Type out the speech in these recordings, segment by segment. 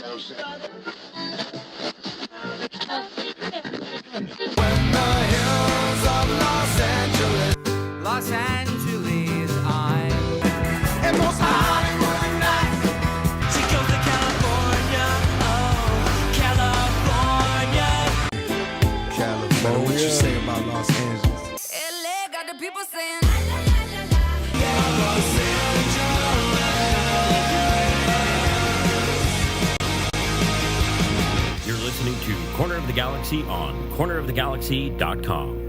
hills of Los Angeles, I'm and most Hollywood nights. She goes to California, oh, California. What you say about Los Angeles? LA got the people saying, Los Angeles. You're listening to Corner of the Galaxy on cornerofthegalaxy.com.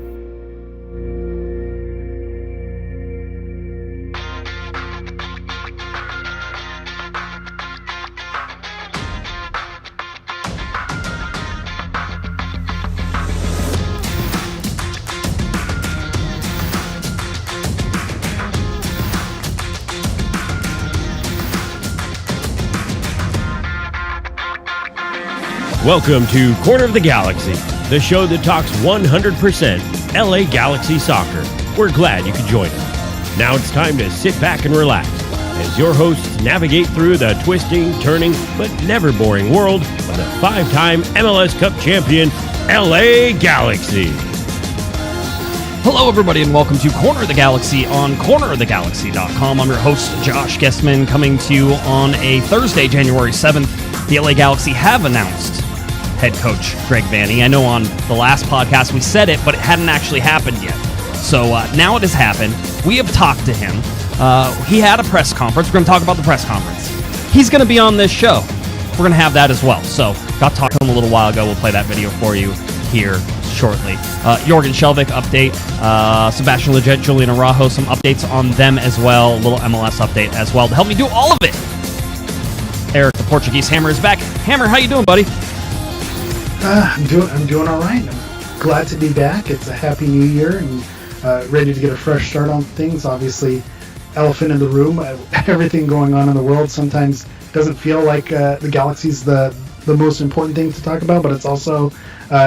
Welcome to Corner of the Galaxy, the show that talks 100% LA Galaxy soccer. We're glad you could join us. Now it's time to sit back and relax as your hosts navigate through the twisting, turning, but never boring world of the five-time MLS Cup champion, LA Galaxy. Hello, everybody, and welcome to Corner of the Galaxy on cornerofthegalaxy.com. I'm your host, Josh Guesman, coming to you on a Thursday, January 7th. The LA Galaxy have announced head coach Greg Vanney. I know on the last podcast we said it, but it hadn't actually happened yet. So now it has happened. We have talked to him. He had a press conference. We're going to talk about the press conference. He's going to be on this show. We're going to have that as well. So got to talk to him a little while ago. We'll play that video for you here shortly. Jorgen Skjelvik update. Sebastian, Lletget, Julian, Araujo, some updates on them as well. A little MLS update as well to help me do all of it. Eric, the Portuguese Hammer, is back. Hammer, how you doing, buddy? I'm doing all right. I'm glad to be back. It's a happy new year and ready to get a fresh start on things. Obviously, elephant in the room. Everything going on in the world sometimes doesn't feel like the Galaxy's the most important thing to talk about, but it's also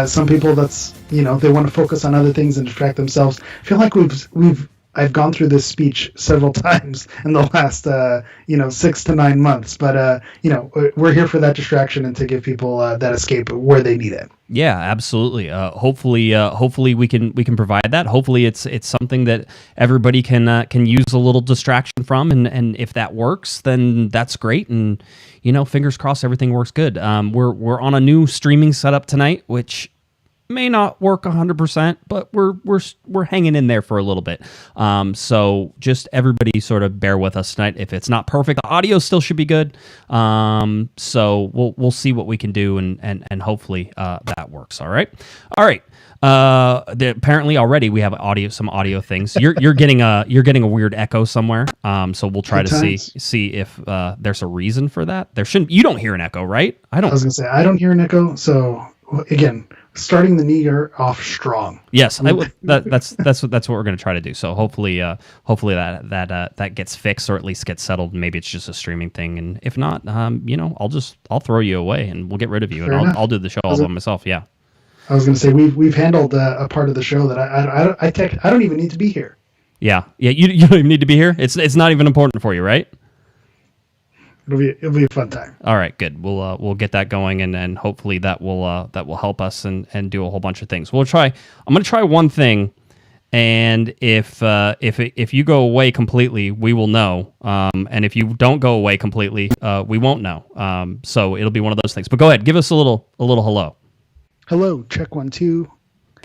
some people that's they want to focus on other things and distract themselves. I feel like I've gone through this speech several times in the last 6 to 9 months, but we're here for that distraction and to give people that escape where they need it. Yeah, absolutely. Hopefully we can provide that. Hopefully it's something that everybody can use a little distraction from, and if that works, then that's great. And fingers crossed everything works good. We're on a new streaming setup tonight, which may not work 100%, but we're hanging in there for a little bit. So just everybody sort of bear with us tonight. If it's not perfect, the audio still should be good. So we'll see what we can do, and hopefully that works. All right. Apparently already we have some audio things. You're getting a weird echo somewhere. So we'll try to see if there's a reason for that. There shouldn't. You don't hear an echo, right? I don't. I was gonna say I don't hear an echo. So again, starting the new year off strong. Yes, that's what we're going to try to do. So hopefully that gets fixed, or at least gets settled. Maybe it's just a streaming thing, and if not, I'll throw you away and we'll get rid of you, and I'll do the show all by myself. Yeah. I was going to say we've handled a part of the show that I don't even need to be here. Yeah. You don't even need to be here. It's not even important for you, right? It'll be a fun time. All right, good. We'll get that going, and hopefully that will help us and do a whole bunch of things. I'm going to try one thing, and if you go away completely, we will know. And if you don't go away completely, we won't know. So it'll be one of those things. But go ahead, give us a little hello. Hello, check 1 2.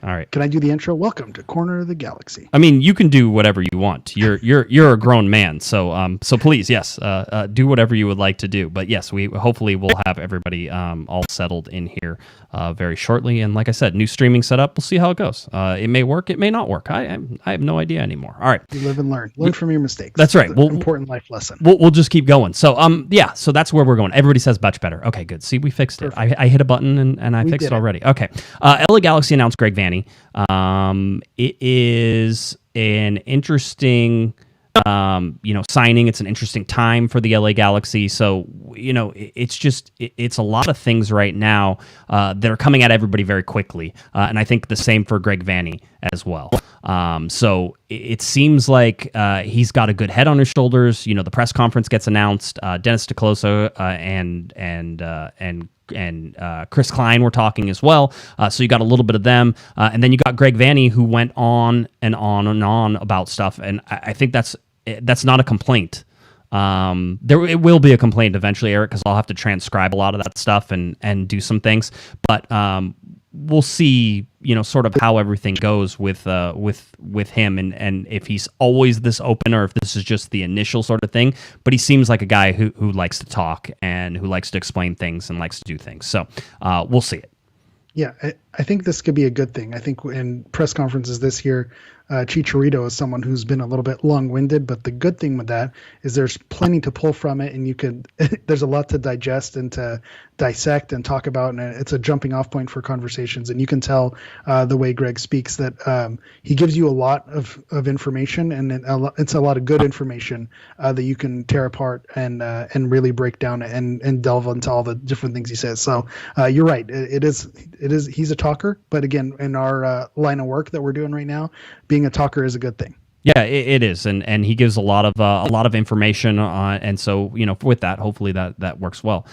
All right. Can I do the intro? Welcome to Corner of the Galaxy. I mean, you can do whatever you want. You're a grown man, so please, yes, do whatever you would like to do. But yes, we'll have everybody all settled in here very shortly. And like I said, new streaming setup. We'll see how it goes. It may work. It may not work. I have no idea anymore. All right. You live and learn. Learn from your mistakes. That's right. Important life lesson. We'll just keep going. So so that's where we're going. Everybody says much better. Okay, good. See, we fixed it. I hit a button and I fixed it already. Okay. LA Galaxy announced Greg Vanney. It is an interesting, signing. It's an interesting time for the LA Galaxy. So, it's a lot of things right now that are coming at everybody very quickly. And I think the same for Greg Vanney as well. So it seems like he's got a good head on his shoulders. You know, the press conference gets announced. Dennis DeCloso and Chris Klein were talking as well. So you got a little bit of them. And then you got Greg Vanney, who went on and on and on about stuff. And I think that's not a complaint. It will be a complaint eventually, Eric, because I'll have to transcribe a lot of that stuff and do some things. But we'll see, you know, sort of how everything goes with him, and if he's always this open or if this is just the initial sort of thing. But he seems like a guy who likes to talk and who likes to explain things and likes to do things. So we'll see it. Yeah, I think this could be a good thing. I think in press conferences this year, Chicharito is someone who's been a little bit long-winded, but the good thing with that is there's plenty to pull from it, and you could there's a lot to digest and to dissect and talk about, and it's a jumping off point for conversations. And you can tell the way Greg speaks that he gives you a lot of information, and it's a lot of good information that you can tear apart and really break down and delve into all the different things he says. So you're right. It is he's a talker, but again, in our line of work that we're doing right now, being a talker is a good thing. Yeah, it is, and he gives a lot of information, and so, you know, with that, hopefully that works well.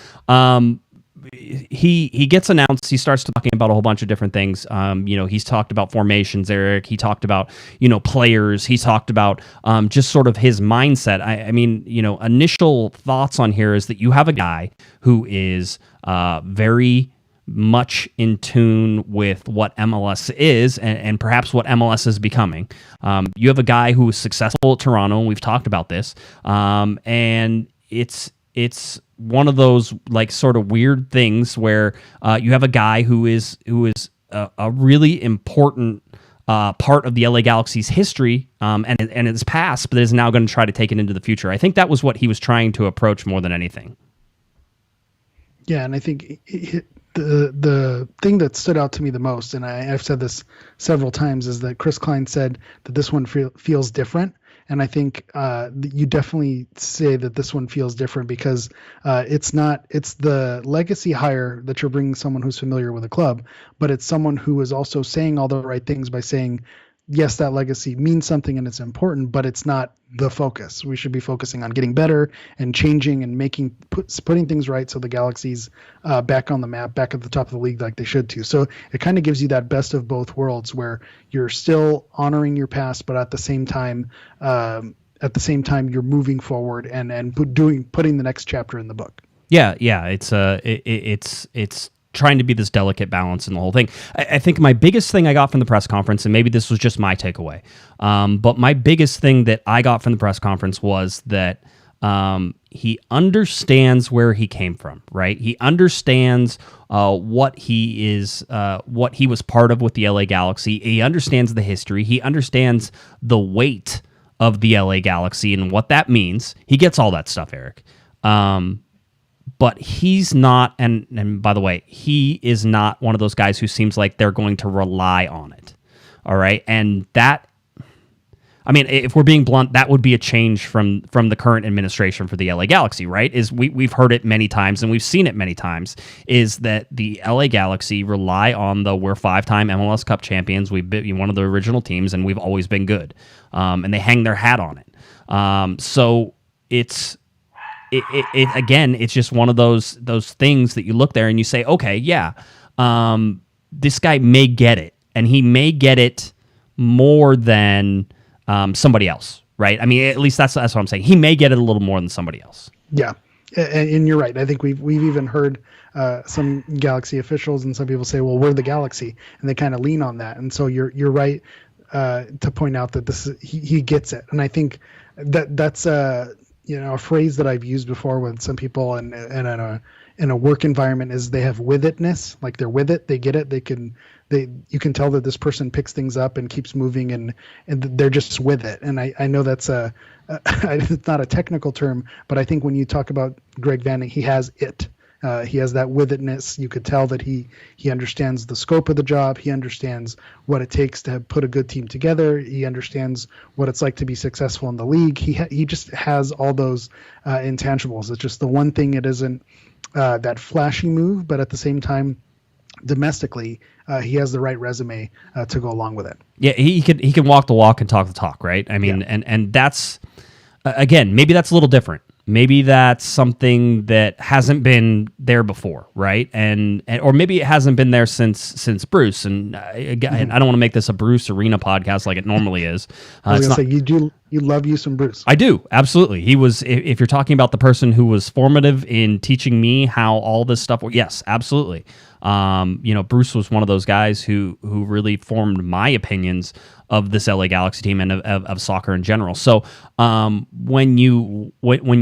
He gets announced. He starts talking about a whole bunch of different things. You know, he's talked about formations, Eric. He talked about, you know, players. He talked about just sort of his mindset. I mean, you know, initial thoughts on here is that you have a guy who is very much in tune with what MLS is and perhaps what MLS is becoming. You have a guy who is successful at Toronto, and we've talked about this. And it's one of those like sort of weird things where you have a guy who is a really important part of the LA Galaxy's history and its past, but is now going to try to take it into the future. I think that was what he was trying to approach more than anything. Yeah, and I think the thing that stood out to me the most, and I've said this several times, is that Chris Klein said that this one feels different. And I think you definitely say that this one feels different because it's the legacy hire that you're bringing someone who's familiar with the club, but it's someone who is also saying all the right things by saying, yes, that legacy means something and it's important, but it's not the focus. We should be focusing on getting better and changing and putting things right so the Galaxy's back on the map, back at the top of the league like they should too. So it kind of gives you that best of both worlds where you're still honoring your past, but at the same time you're moving forward and putting the next chapter in the book. Yeah. It's trying to be this delicate balance in the whole thing. I think my biggest thing I got from the press conference, and maybe this was just my takeaway, but my biggest thing that I got from the press conference was that he understands where he came from, right? He understands what he was part of with the LA Galaxy. He understands the history. He understands the weight of the LA Galaxy and what that means. He gets all that stuff, Eric. But he's not, and by the way, he is not one of those guys who seems like they're going to rely on it. All right. And that, I mean, if we're being blunt, that would be a change from the current administration for the LA Galaxy, right? Is we've heard it many times and we've seen it many times, is that the LA Galaxy rely on we're 5-time MLS Cup champions. We've been one of the original teams and we've always been good. And they hang their hat on it. So it again, it's just one of those things that you look there and you say, okay, yeah, this guy may get it, and he may get it more than somebody else, right? I mean, at least that's what I'm saying. He may get it a little more than somebody else. Yeah, and you're right. I think we've even heard some Galaxy officials and some people say, well, we're the Galaxy, and they kind of lean on that. And so you're right to point out that he gets it, and I think that's a phrase that I've used before with some people and in a work environment is they have with itness, like they're with it, they get it, you can tell that this person picks things up and keeps moving and they're just with it. And I know that's it's not a technical term, but I think when you talk about Greg Vanney, he has it. He has that with itness. You could tell that he understands the scope of the job. He understands what it takes to put a good team together. He understands what it's like to be successful in the league. He just has all those intangibles. It's just the one thing, it isn't that flashy move, but at the same time, domestically, he has the right resume to go along with it. Yeah, he can walk the walk and talk the talk, right? I mean, and that's again, maybe that's a little different. Maybe that's something that hasn't been there before, right? And or maybe it hasn't been there since Bruce. And again, I don't want to make this a Bruce Arena podcast like it normally is. I was gonna say you love you some Bruce. I do, absolutely. He was. If you're talking about the person who was formative in teaching me how all this stuff, yes, absolutely. Bruce was one of those guys who really formed my opinions of this LA Galaxy team and of soccer in general. So when you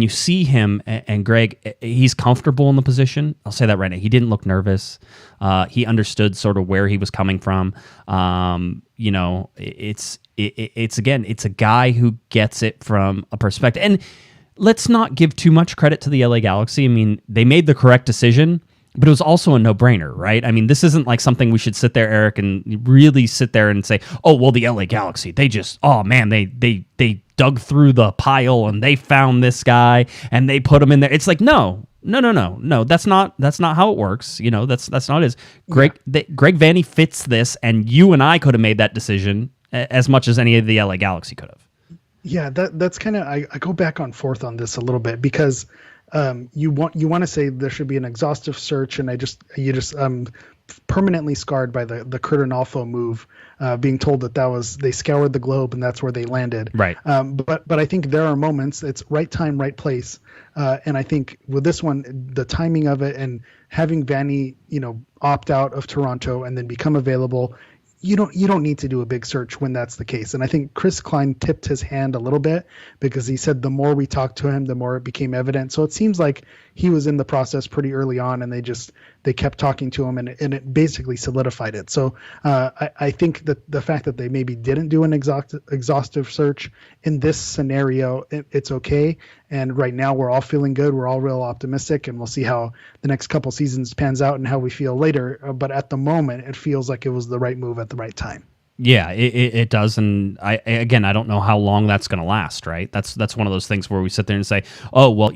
see him and Greg, he's comfortable in the position. I'll say that right now. He didn't look nervous. He understood sort of where he was coming from. It's a guy who gets it from a perspective. And let's not give too much credit to the LA Galaxy. I mean, they made the correct decision, but it was also a no-brainer, right? I mean, this isn't like something we should sit there, Eric, and really sit there and say, oh, well, the LA Galaxy, they just, oh, man, they dug through the pile and they found this guy and they put him in there. It's like, no, that's not how it works. That's not his. Greg Vanney fits this, and you and I could have made that decision as much as any of the LA Galaxy could have. Yeah, that's kind of, I go back and forth on this a little bit because you want to say there should be an exhaustive search, and you just permanently scarred by the Kurt Arnalfo move, being told that was they scoured the globe and that's where they landed. Right. But I think there are moments, it's right time, right place, and I think with this one, the timing of it and having Vanney, opt out of Toronto and then become available. You don't need to do a big search when that's the case. And I think Chris Klein tipped his hand a little bit because he said the more we talked to him, the more it became evident. So it seems like he was in the process pretty early on, and they kept talking to him, and it basically solidified it. So I think that the fact that they maybe didn't do an exhaustive search in this scenario, it's okay. And right now we're all feeling good. We're all real optimistic, and we'll see how the next couple seasons pans out and how we feel later. But at the moment, it feels like it was the right move at the right time. Yeah, it does, and I don't know how long that's going to last, right? That's one of those things where we sit there and say, oh, well,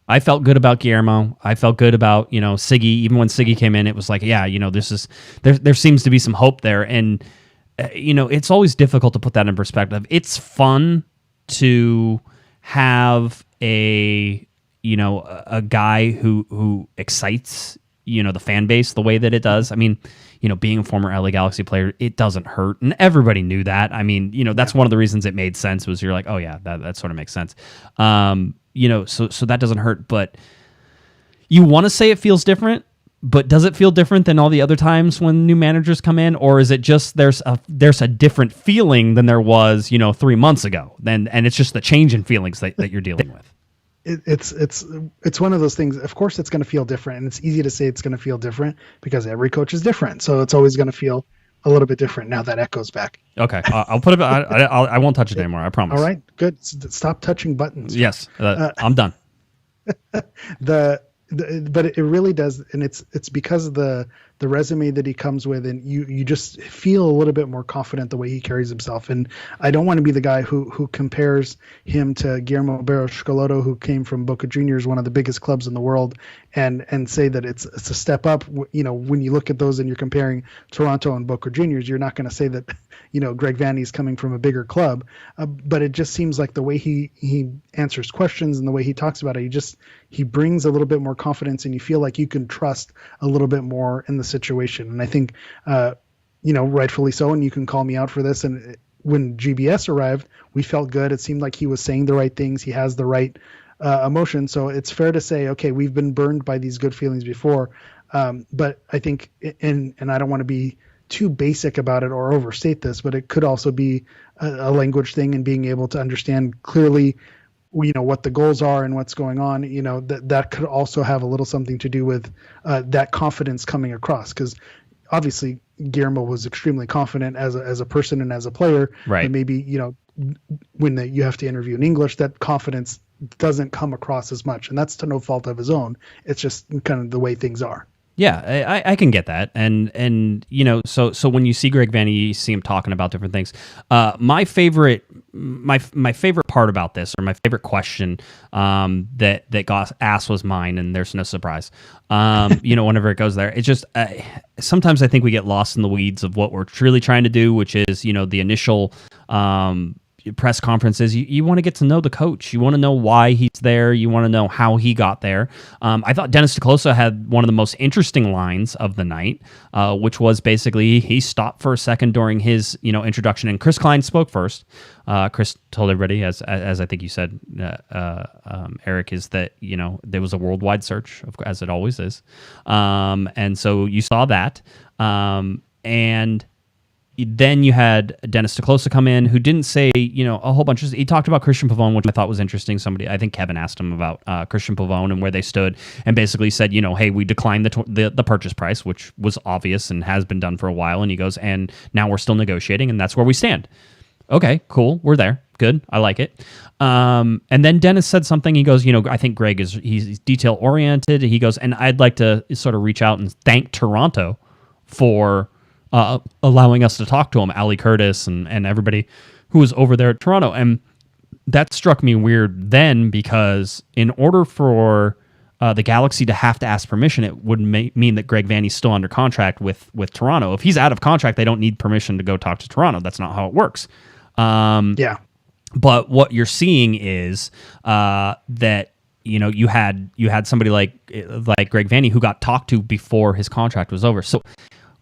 I felt good about Guillermo, I felt good about Siggy. Even when Siggy came in, it was like, yeah, there seems to be some hope there, and it's always difficult to put that in perspective. It's fun to have a guy who excites the fan base the way that it does. I mean, being a former LA Galaxy player, it doesn't hurt, and everybody knew that. I mean, that's one of the reasons it made sense, was you're like, oh yeah, that sort of makes sense. So that doesn't hurt, but you want to say it feels different, but does it feel different than all the other times when new managers come in, or is it just there's a different feeling than there was 3 months ago? And it's just the change in feelings that you're dealing with. It's one of those things. Of course, it's going to feel different, and it's easy to say it's going to feel different because every coach is different. So it's always going to feel a little bit different. Now that echoes back. Okay, I'll put it. I won't touch it anymore. I promise. All right, good. Stop touching buttons. Yes, I'm done. But it really does, and it's because of the resume that he comes with, and you just feel a little bit more confident the way he carries himself. And I don't want to be the guy who compares him to Guillermo Barros-Schelotto, who came from Boca Juniors, one of the biggest clubs in the world, and say that it's a step up. When you look at those and you're comparing Toronto and Boca Juniors, you're not going to say that Greg Vanney is coming from a bigger club, but it just seems like the way he answers questions and the way he talks about it, he brings a little bit more confidence, and you feel like you can trust a little bit more in the situation. And I think, rightfully so, and you can call me out for this. And when GBS arrived, we felt good. It seemed like he was saying the right things. He has the right emotion. So it's fair to say, okay, we've been burned by these good feelings before. But I think, and I don't want to be too basic about it or overstate this, but it could also be a language thing, and being able to understand clearly what the goals are and what's going on. That could also have a little something to do with that confidence coming across, because obviously Guillermo was extremely confident as a person and as a player. Right. And maybe when you have to interview in English, that confidence doesn't come across as much, and that's to no fault of his own. It's just kind of the way things are. Yeah, I can get that, and so when you see Greg Vanney, you see him talking about different things. My favorite part about this, or my favorite question that got asked was mine, and there's no surprise. Whenever it goes there, it's just sometimes I think we get lost in the weeds of what we're truly trying to do, which is the initial press conferences. You want to get to know the coach. You want to know why he's there. You want to know how he got there. I thought Dennis DeClosa had one of the most interesting lines of the night, which was basically he stopped for a second during his introduction, and Chris Klein spoke first. Chris told everybody, as I think you said, Eric, is that there was a worldwide search, as it always is, and so you saw that, and then you had Dennis DeClosa come in, who didn't say, a whole bunch of... He talked about Christian Pavone, which I thought was interesting. I think Kevin asked him about Christian Pavone and where they stood, and basically said, hey, we declined the purchase price, which was obvious and has been done for a while. And he goes, and now we're still negotiating, and that's where we stand. Okay, cool. We're there. Good. I like it. And then Dennis said something. He goes, I think Greg he's detail oriented. He goes, and I'd like to sort of reach out and thank Toronto for allowing us to talk to him, Ali Curtis and everybody who was over there at Toronto. And that struck me weird then, because in order for the Galaxy to have to ask permission, it would mean that Greg Vanney's still under contract with Toronto. If he's out of contract, they don't need permission to go talk to Toronto. That's not how it works. Yeah. But what you're seeing is that you had somebody like Greg Vanney who got talked to before his contract was over. So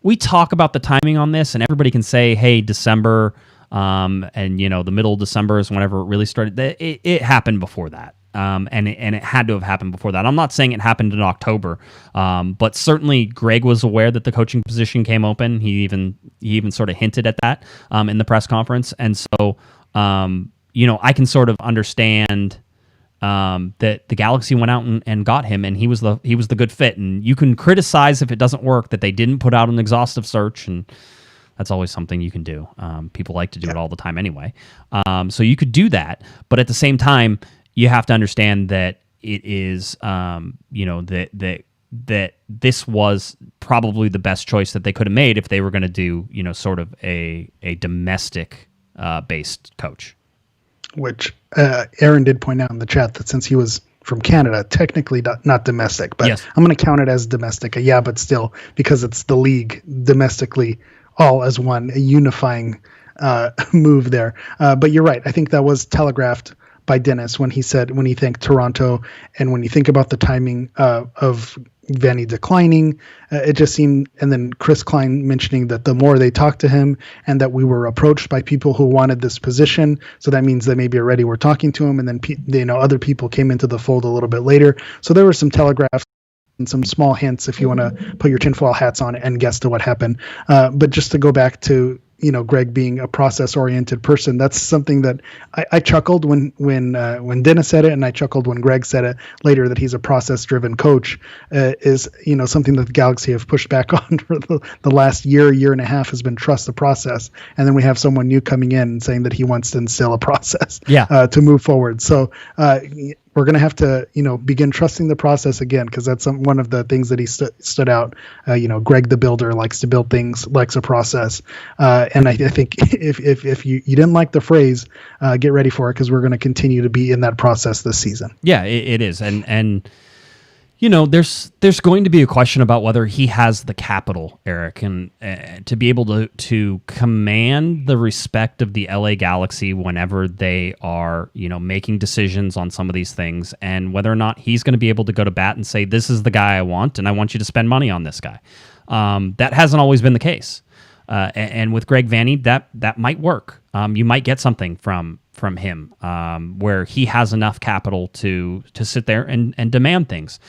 we talk about the timing on this, and everybody can say, hey, December, and the middle of December is whenever it really started. It happened before that. And it had to have happened before that. I'm not saying it happened in October, but certainly Greg was aware that the coaching position came open. He even sort of hinted at that in the press conference. And so, I can sort of understand that the Galaxy went out and got him, and he was the good fit. And you can criticize if it doesn't work that they didn't put out an exhaustive search, and that's always something you can do. People like to do it all the time anyway. So you could do that, but at the same time, you have to understand that it is, that this was probably the best choice that they could have made if they were going to do, sort of a domestic based coach. Which Aaron did point out in the chat that since he was from Canada, technically not domestic, but yes. I'm going to count it as domestic. Yeah, but still, because it's the league domestically all as one, a unifying move there. But you're right. I think that was telegraphed by Dennis when he thanked Toronto, and when you think about the timing of Vanney declining, it just seemed, and then Chris Klein mentioning that the more they talked to him and that we were approached by people who wanted this position, so that means that maybe already we're talking to him, and then other people came into the fold a little bit later. So there were some telegraphs and some small hints if you want to put your tinfoil hats on and guess to what happened. But just to go back to Greg being a process-oriented person, that's something that I chuckled when Dennis said it, and I chuckled when Greg said it later, that he's a process-driven coach, is something that the Galaxy have pushed back on for the last year and a half, has been trust the process. And then we have someone new coming in and saying that he wants to instill a process to move forward. So we're going to have to, begin trusting the process again, because that's one of the things that he stood out. Greg the builder likes to build things, likes a process. And I think if you didn't like the phrase, get ready for it, because we're going to continue to be in that process this season. Yeah, it is. And there's going to be a question about whether he has the capital, Eric, and to be able to command the respect of the LA Galaxy whenever they are, making decisions on some of these things, and whether or not he's going to be able to go to bat and say, this is the guy I want, and I want you to spend money on this guy. That hasn't always been the case. And with Greg Vanney, that might work. You might get something from him where he has enough capital to sit there and demand things.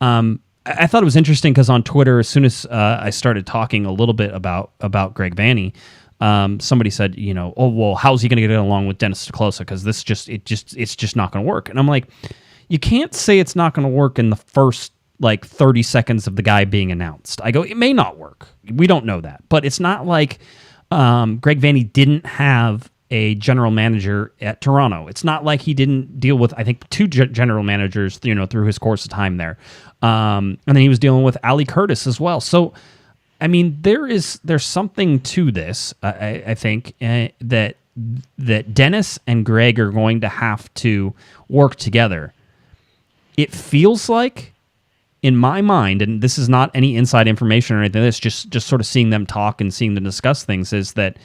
I thought it was interesting because on Twitter, as soon as I started talking a little bit about Greg Vanney, somebody said, oh well, how's he going to get along with Dennis DeClosa? Because it's just not going to work. And I'm like, you can't say it's not going to work in the first 30 seconds of the guy being announced. I go, it may not work. We don't know that, but it's not like Greg Vanney didn't have a general manager at Toronto. It's not like he didn't deal with, I think, two general managers, through his course of time there. And then he was dealing with Ali Curtis as well. So, I mean, there's something to this. I think that Dennis and Greg are going to have to work together. It feels like, in my mind, and this is not any inside information or anything, this just sort of seeing them talk and seeing them discuss things, is that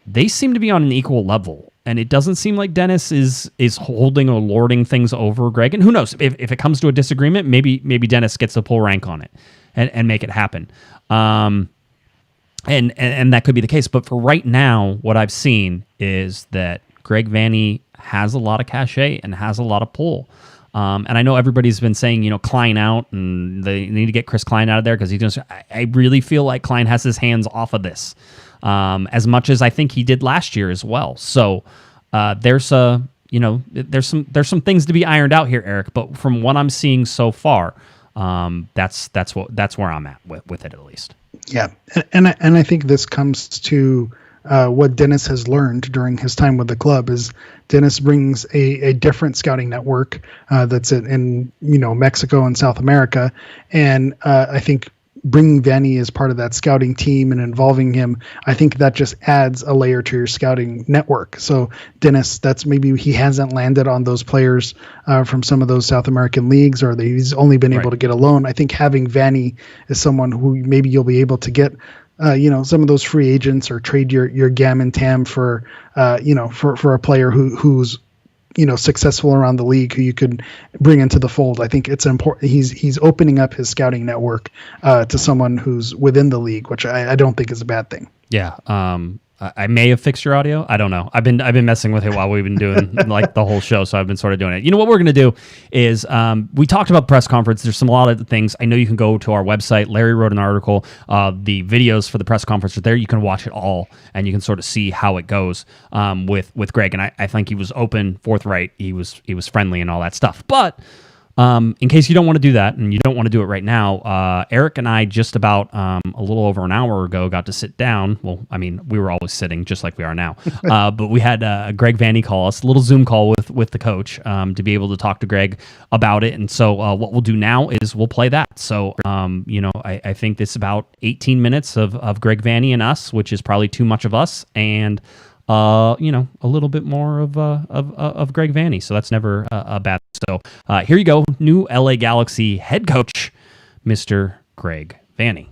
they seem to be on an equal level. And it doesn't seem like Dennis is holding or lording things over Greg. And who knows, if it comes to a disagreement, maybe Dennis gets to pull rank on it and make it happen. And that could be the case. But for right now, what I've seen is that Greg Vanney has a lot of cachet and has a lot of pull. And I know everybody's been saying, Klein out, and they need to get Chris Klein out of there because I really feel like Klein has his hands off of this, as much as I think he did last year as well. So there's some things to be ironed out here, Eric. But from what I'm seeing so far, that's where I'm at with it, at least. Yeah, and I think this comes to what Dennis has learned during his time with the club. Is Dennis brings a different scouting network that's in Mexico and South America, and I think bringing Vanney as part of that scouting team and involving him, I think that just adds a layer to your scouting network. So Dennis, that's maybe he hasn't landed on those players from some of those South American leagues, or he's only been able to get a loan. I think having Vanney is someone who maybe you'll be able to get some of those free agents, or trade your Gam and Tam for a player who's successful around the league, who you could bring into the fold. I think it's important. He's opening up his scouting network to someone who's within the league, which I don't think is a bad thing. Yeah. I may have fixed your audio. I don't know. I've been messing with it while we've been doing like the whole show, so I've been sort of doing it. What we're going to do is we talked about the press conference. There's a lot of things. I know you can go to our website. Larry wrote an article. The videos for the press conference are there. You can watch it all, and you can sort of see how it goes with Greg. And I think he was open, forthright. He was friendly and all that stuff. But in case you don't want to do that, and you don't want to do it right now, Eric and I just about a little over an hour ago got to sit down. Well, I mean, we were always sitting just like we are now, but we had Greg Vanney call us, a little Zoom call with the coach to be able to talk to Greg about it. And so what we'll do now is we'll play that. So, I think this is about 18 minutes of Greg Vanney and us, which is probably too much of us, and a little bit more of Greg Vanney. So that's never a bad. So here you go. New LA Galaxy head coach, Mr. Greg Vanney.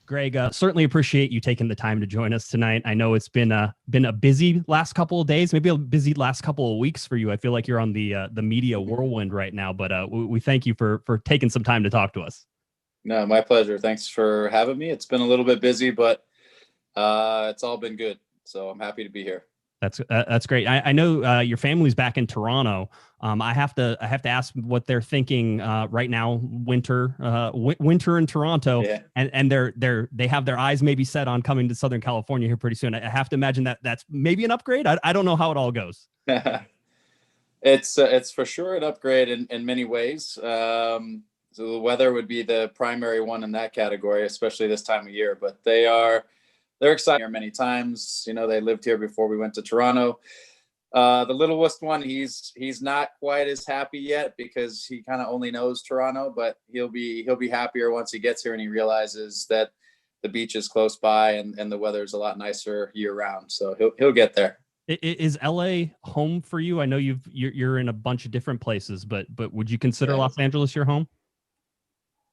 Greg, certainly appreciate you taking the time to join us tonight. I know it's been a busy last couple of days, maybe a busy last couple of weeks for you. I feel like you're on the media whirlwind right now, but we thank you for taking some time to talk to us. No, my pleasure. Thanks for having me. It's been a little bit busy, but it's all been good. So I'm happy to be here. That's great. I know your family's back in Toronto. I have to ask what they're thinking right now. Winter in Toronto, yeah. and they have their eyes maybe set on coming to Southern California here pretty soon. I have to imagine that's maybe an upgrade. I don't know how it all goes. It's for sure an upgrade in many ways. So the weather would be the primary one in that category, especially this time of year. But they're excited here many times. They lived here before we went to Toronto. The littlest one, he's not quite as happy yet because he kind of only knows Toronto, but he'll be happier once he gets here and he realizes that the beach is close by and the weather's a lot nicer year round. So he'll get there. Is LA home for you? I know you're in a bunch of different places, but would you consider Los Angeles your home?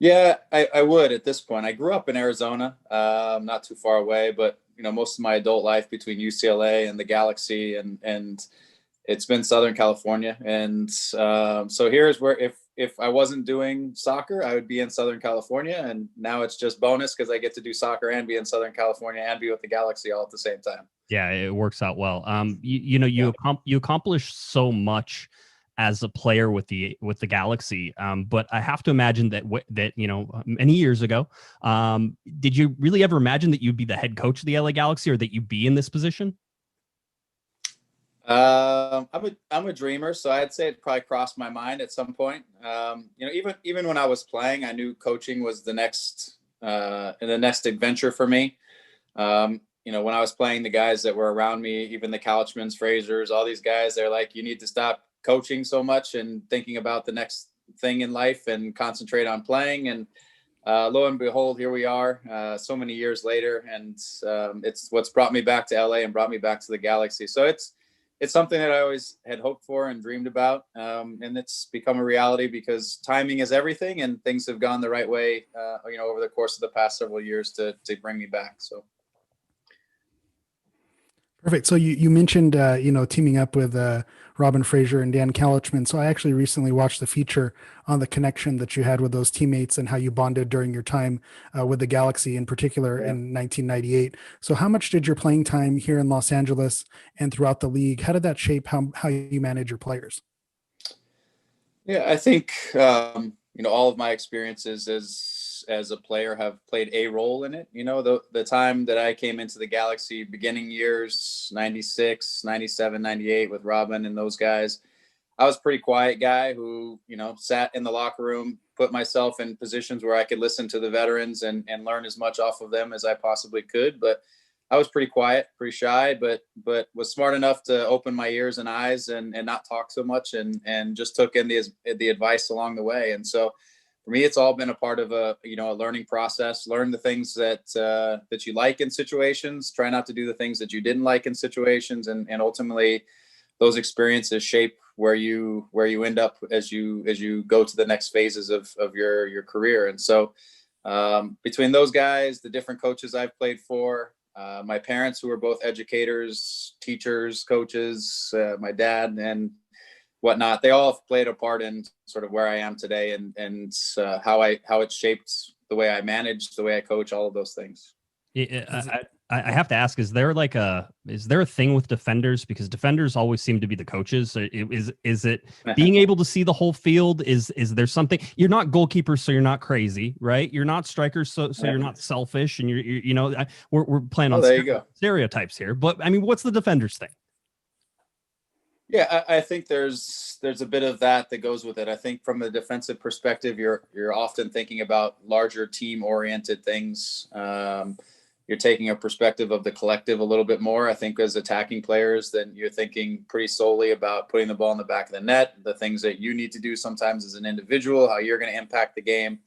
Yeah, I would at this point. I grew up in Arizona, not too far away, but most of my adult life between UCLA and the Galaxy, and it's been Southern California. And so here's where if I wasn't doing soccer, I would be in Southern California, and now it's just bonus because I get to do soccer and be in Southern California and be with the Galaxy all at the same time. Yeah, it works out well. You accomplish so much as a player with the Galaxy. But I have to imagine that many years ago, did you really ever imagine that you'd be the head coach of the LA Galaxy, or that you'd be in this position? I'm a dreamer, so I'd say it probably crossed my mind at some point. Even when I was playing, I knew coaching was the next adventure for me. when I was playing, the guys that were around me, even the Couchmans, Frasers, all these guys, they're like, you need to stop coaching so much and thinking about the next thing in life and concentrate on playing. And lo and behold, here we are so many years later. And it's what's brought me back to LA and brought me back to the Galaxy. So it's something that I always had hoped for and dreamed about. And it's become a reality because timing is everything, and things have gone the right way, over the course of the past several years to bring me back. So. Perfect. So you mentioned, teaming up with Robin Fraser and Dan Couchman. So I actually recently watched the feature on the connection that you had with those teammates and how you bonded during your time with the Galaxy in particular in 1998. So how much did your playing time here in Los Angeles and throughout the league, how did that shape how you manage your players? Yeah, I think, all of my experiences as a player have played a role in it. The time that I came into the Galaxy, beginning years, 96, 97, 98 with Robin and those guys, I was a pretty quiet guy who, sat in the locker room, put myself in positions where I could listen to the veterans and learn as much off of them as I possibly could. But I was pretty quiet, pretty shy, but was smart enough to open my ears and eyes and not talk so much and just took in the advice along the way. And so for me, it's all been a part of a learning process. Learn the things that you like in situations. Try not to do the things that you didn't like in situations, and ultimately, those experiences shape where you end up as you go to the next phases of your career. And so, between those guys, the different coaches I've played for, my parents who were both educators, teachers, coaches, my dad, and whatnot, they all have played a part in sort of where I am today and how it shaped the way I manage, the way I coach, all of those things. I have to ask, is there a thing with defenders? Because defenders always seem to be the coaches. Is it being able to see the whole field? Is there something? You're not goalkeepers, so you're not crazy, right? You're not strikers, so you're not selfish, and we're playing on stereotypes here. But I mean, what's the defenders thing? Yeah, I think there's a bit of that goes with it. I think from a defensive perspective, you're often thinking about larger team-oriented things. You're taking a perspective of the collective a little bit more. I think as attacking players, then you're thinking pretty solely about putting the ball in the back of the net, the things that you need to do sometimes as an individual, how you're going to impact the game.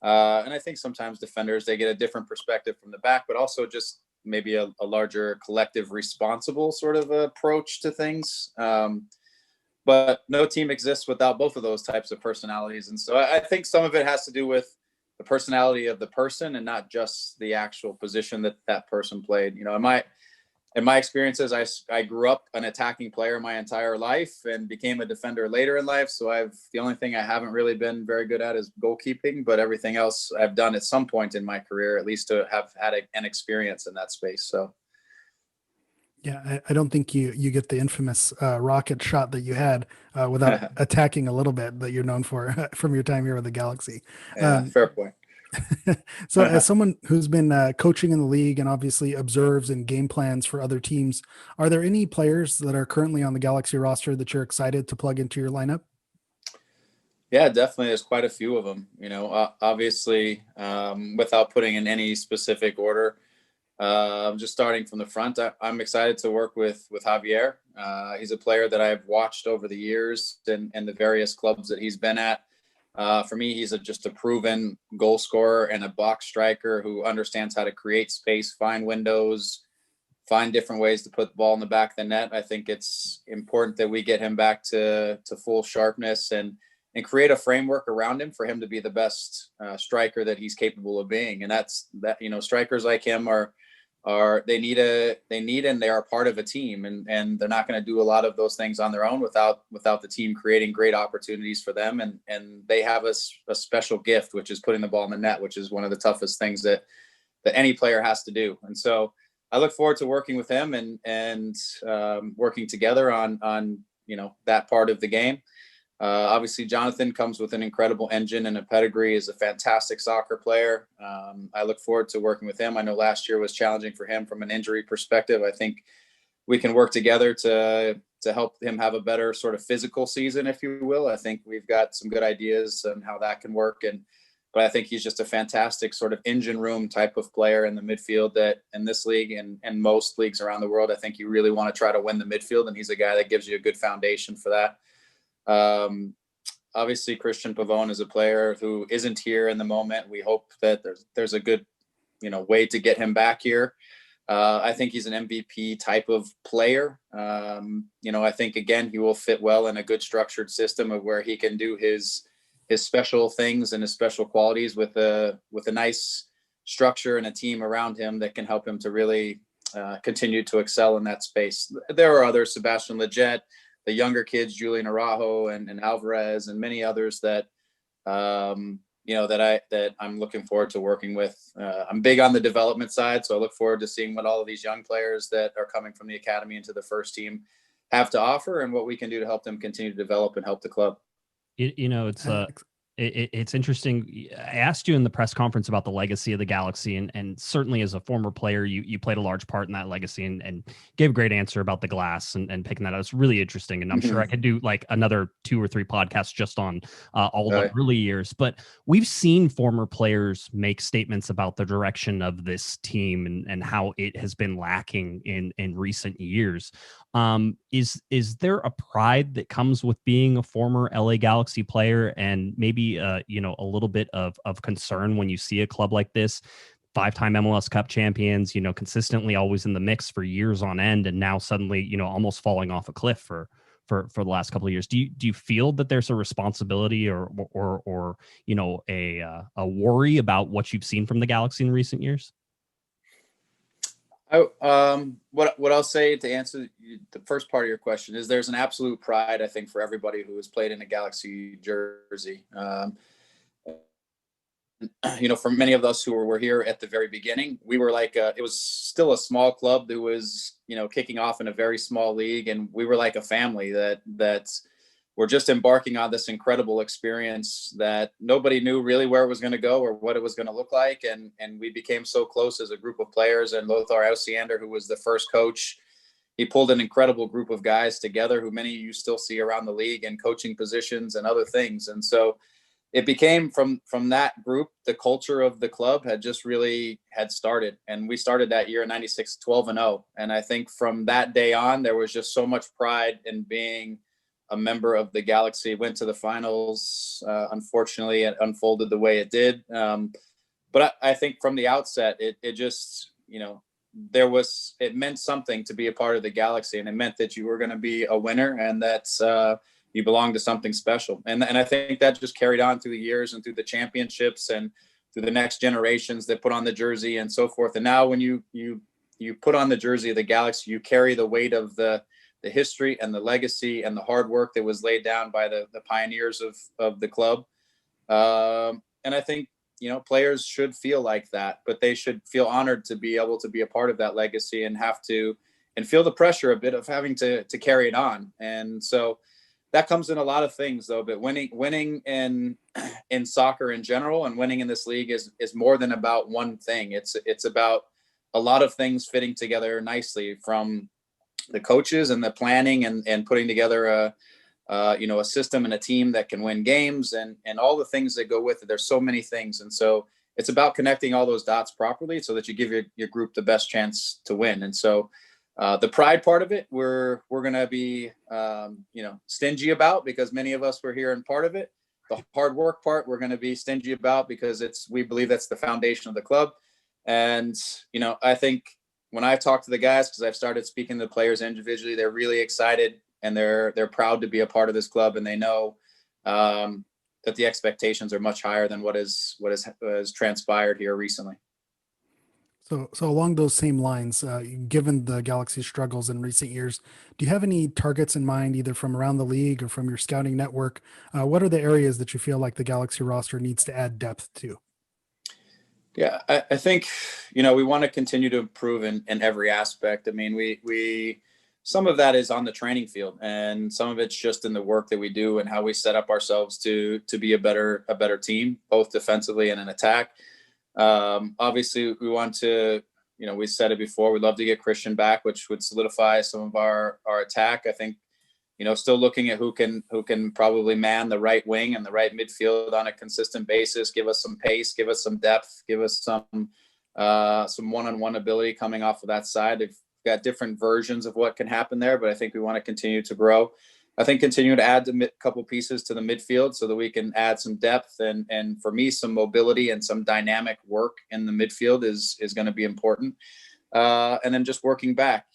And I think sometimes defenders, they get a different perspective from the back, but also just maybe a larger collective responsible sort of approach to things. But no team exists without both of those types of personalities. And so I think some of it has to do with the personality of the person and not just the actual position that person played. In my experiences, I grew up an attacking player my entire life and became a defender later in life. So the only thing I haven't really been very good at is goalkeeping, but everything else I've done at some point in my career, at least to have had an experience in that space. So. Yeah, I don't think you get the infamous rocket shot that you had without attacking a little bit that you're known for from your time here with the Galaxy. Yeah, fair point. So as someone who's been coaching in the league and obviously observes and game plans for other teams, are there any players that are currently on the Galaxy roster that you're excited to plug into your lineup? Yeah, definitely. There's quite a few of them, obviously, without putting in any specific order. Just starting from the front, I'm excited to work with Javier. He's a player that I've watched over the years and the various clubs that he's been at. For me, he's just a proven goal scorer and a box striker who understands how to create space, find windows, find different ways to put the ball in the back of the net. I think it's important that we get him back to full sharpness and create a framework around him for him to be the best striker that he's capable of being. And that's strikers like him they need and they are part of a team, and they're not going to do a lot of those things on their own without the team creating great opportunities for them. And they have a special gift, which is putting the ball in the net, which is one of the toughest things that any player has to do. And so I look forward to working with him and working together on that part of the game. Obviously, Jonathan comes with an incredible engine and a pedigree, is a fantastic soccer player. I look forward to working with him. I know last year was challenging for him from an injury perspective. I think we can work together to help him have a better sort of physical season, if you will. I think we've got some good ideas on how that can work. And but I think he's just a fantastic sort of engine room type of player in the midfield that in this league and most leagues around the world, I think you really want to try to win the midfield. And he's a guy that gives you a good foundation for that. Obviously Christian Pavone is a player who isn't here in the moment. We hope that there's a good, way to get him back here. I think he's an MVP type of player. I think, again, he will fit well in a good structured system of where he can do his special things and his special qualities with a nice structure and a team around him that can help him to really continue to excel in that space. There are others, Sebastian, Lletget, the younger kids, Julian, Araujo, and Alvarez, and many others that that I'm looking forward to working with. I'm big on the development side, so I look forward to seeing what all of these young players that are coming from the academy into the first team have to offer and what we can do to help them continue to develop and help the club. It's interesting. I asked you in the press conference about the legacy of the Galaxy, and certainly as a former player, you played a large part in that legacy and gave a great answer about the glass and picking that up. It's really interesting. And I'm sure I could do like another 2 or 3 podcasts just on all the early years. But we've seen former players make statements about the direction of this team and how it has been lacking in recent years. Is there a pride that comes with being a former LA Galaxy player, and maybe a little bit of concern when you see a club like this, 5-time MLS Cup champions, consistently always in the mix for years on end, and now suddenly almost falling off a cliff for the last couple of years? Do you feel that there's a responsibility or a worry about what you've seen from the Galaxy in recent years? What I'll say to answer the first part of your question is there's an absolute pride, I think, for everybody who has played in a Galaxy jersey. For many of us who were here at the very beginning, we were like, it was still a small club that was, kicking off in a very small league. And we were like a family that we're just embarking on this incredible experience that nobody knew really where it was going to go or what it was going to look like. And we became so close as a group of players. And Lothar Ausiander, who was the first coach, he pulled an incredible group of guys together who many of you still see around the league in coaching positions and other things. And so it became from that group, the culture of the club had just really had started. And we started that year in 96, 12-0. And I think from that day on, there was just so much pride in being a member of the Galaxy. Went to the finals. Unfortunately, it unfolded the way it did. But I think from the outset, it just, it meant something to be a part of the Galaxy, and it meant that you were going to be a winner and that you belonged to something special. And I think that just carried on through the years and through the championships and through the next generations that put on the jersey and so forth. And now when you put on the jersey of the Galaxy, you carry the weight of the history and the legacy and the hard work that was laid down by the pioneers of the club. And I think, players should feel like that, but they should feel honored to be able to be a part of that legacy and feel the pressure a bit of having to carry it on. And so that comes in a lot of things though, but winning in soccer in general and winning in this league is more than about one thing. It's about a lot of things fitting together nicely, from the coaches and the planning and putting together a system and a team that can win games and all the things that go with it. There's so many things. And so it's about connecting all those dots properly so that you give your group the best chance to win. And so the pride part of it, we're going to be, stingy about, because many of us were here and part of it. The hard work part, we're going to be stingy about because we believe that's the foundation of the club. And, I think, when I talk to the guys, because I've started speaking to the players individually, they're really excited and they're proud to be a part of this club, and they know that the expectations are much higher than what has transpired here recently. So along those same lines, given the Galaxy struggles in recent years, do you have any targets in mind, either from around the league or from your scouting network? What are the areas that you feel like the Galaxy roster needs to add depth to? Yeah, I think, we want to continue to improve in every aspect. I mean, we some of that is on the training field, and some of it's just in the work that we do and how we set up ourselves to be a better team, both defensively and in attack. Obviously, we want to, we said it before, we'd love to get Christian back, which would solidify some of our attack. I think still looking at who can probably man the right wing and the right midfield on a consistent basis, give us some pace, give us some depth, give us some one-on-one ability coming off of that side. They've got different versions of what can happen there, but I think we want to continue to grow. I think continue to add a couple pieces to the midfield so that we can add some depth and for me, some mobility and some dynamic work in the midfield is going to be important. And then just working back,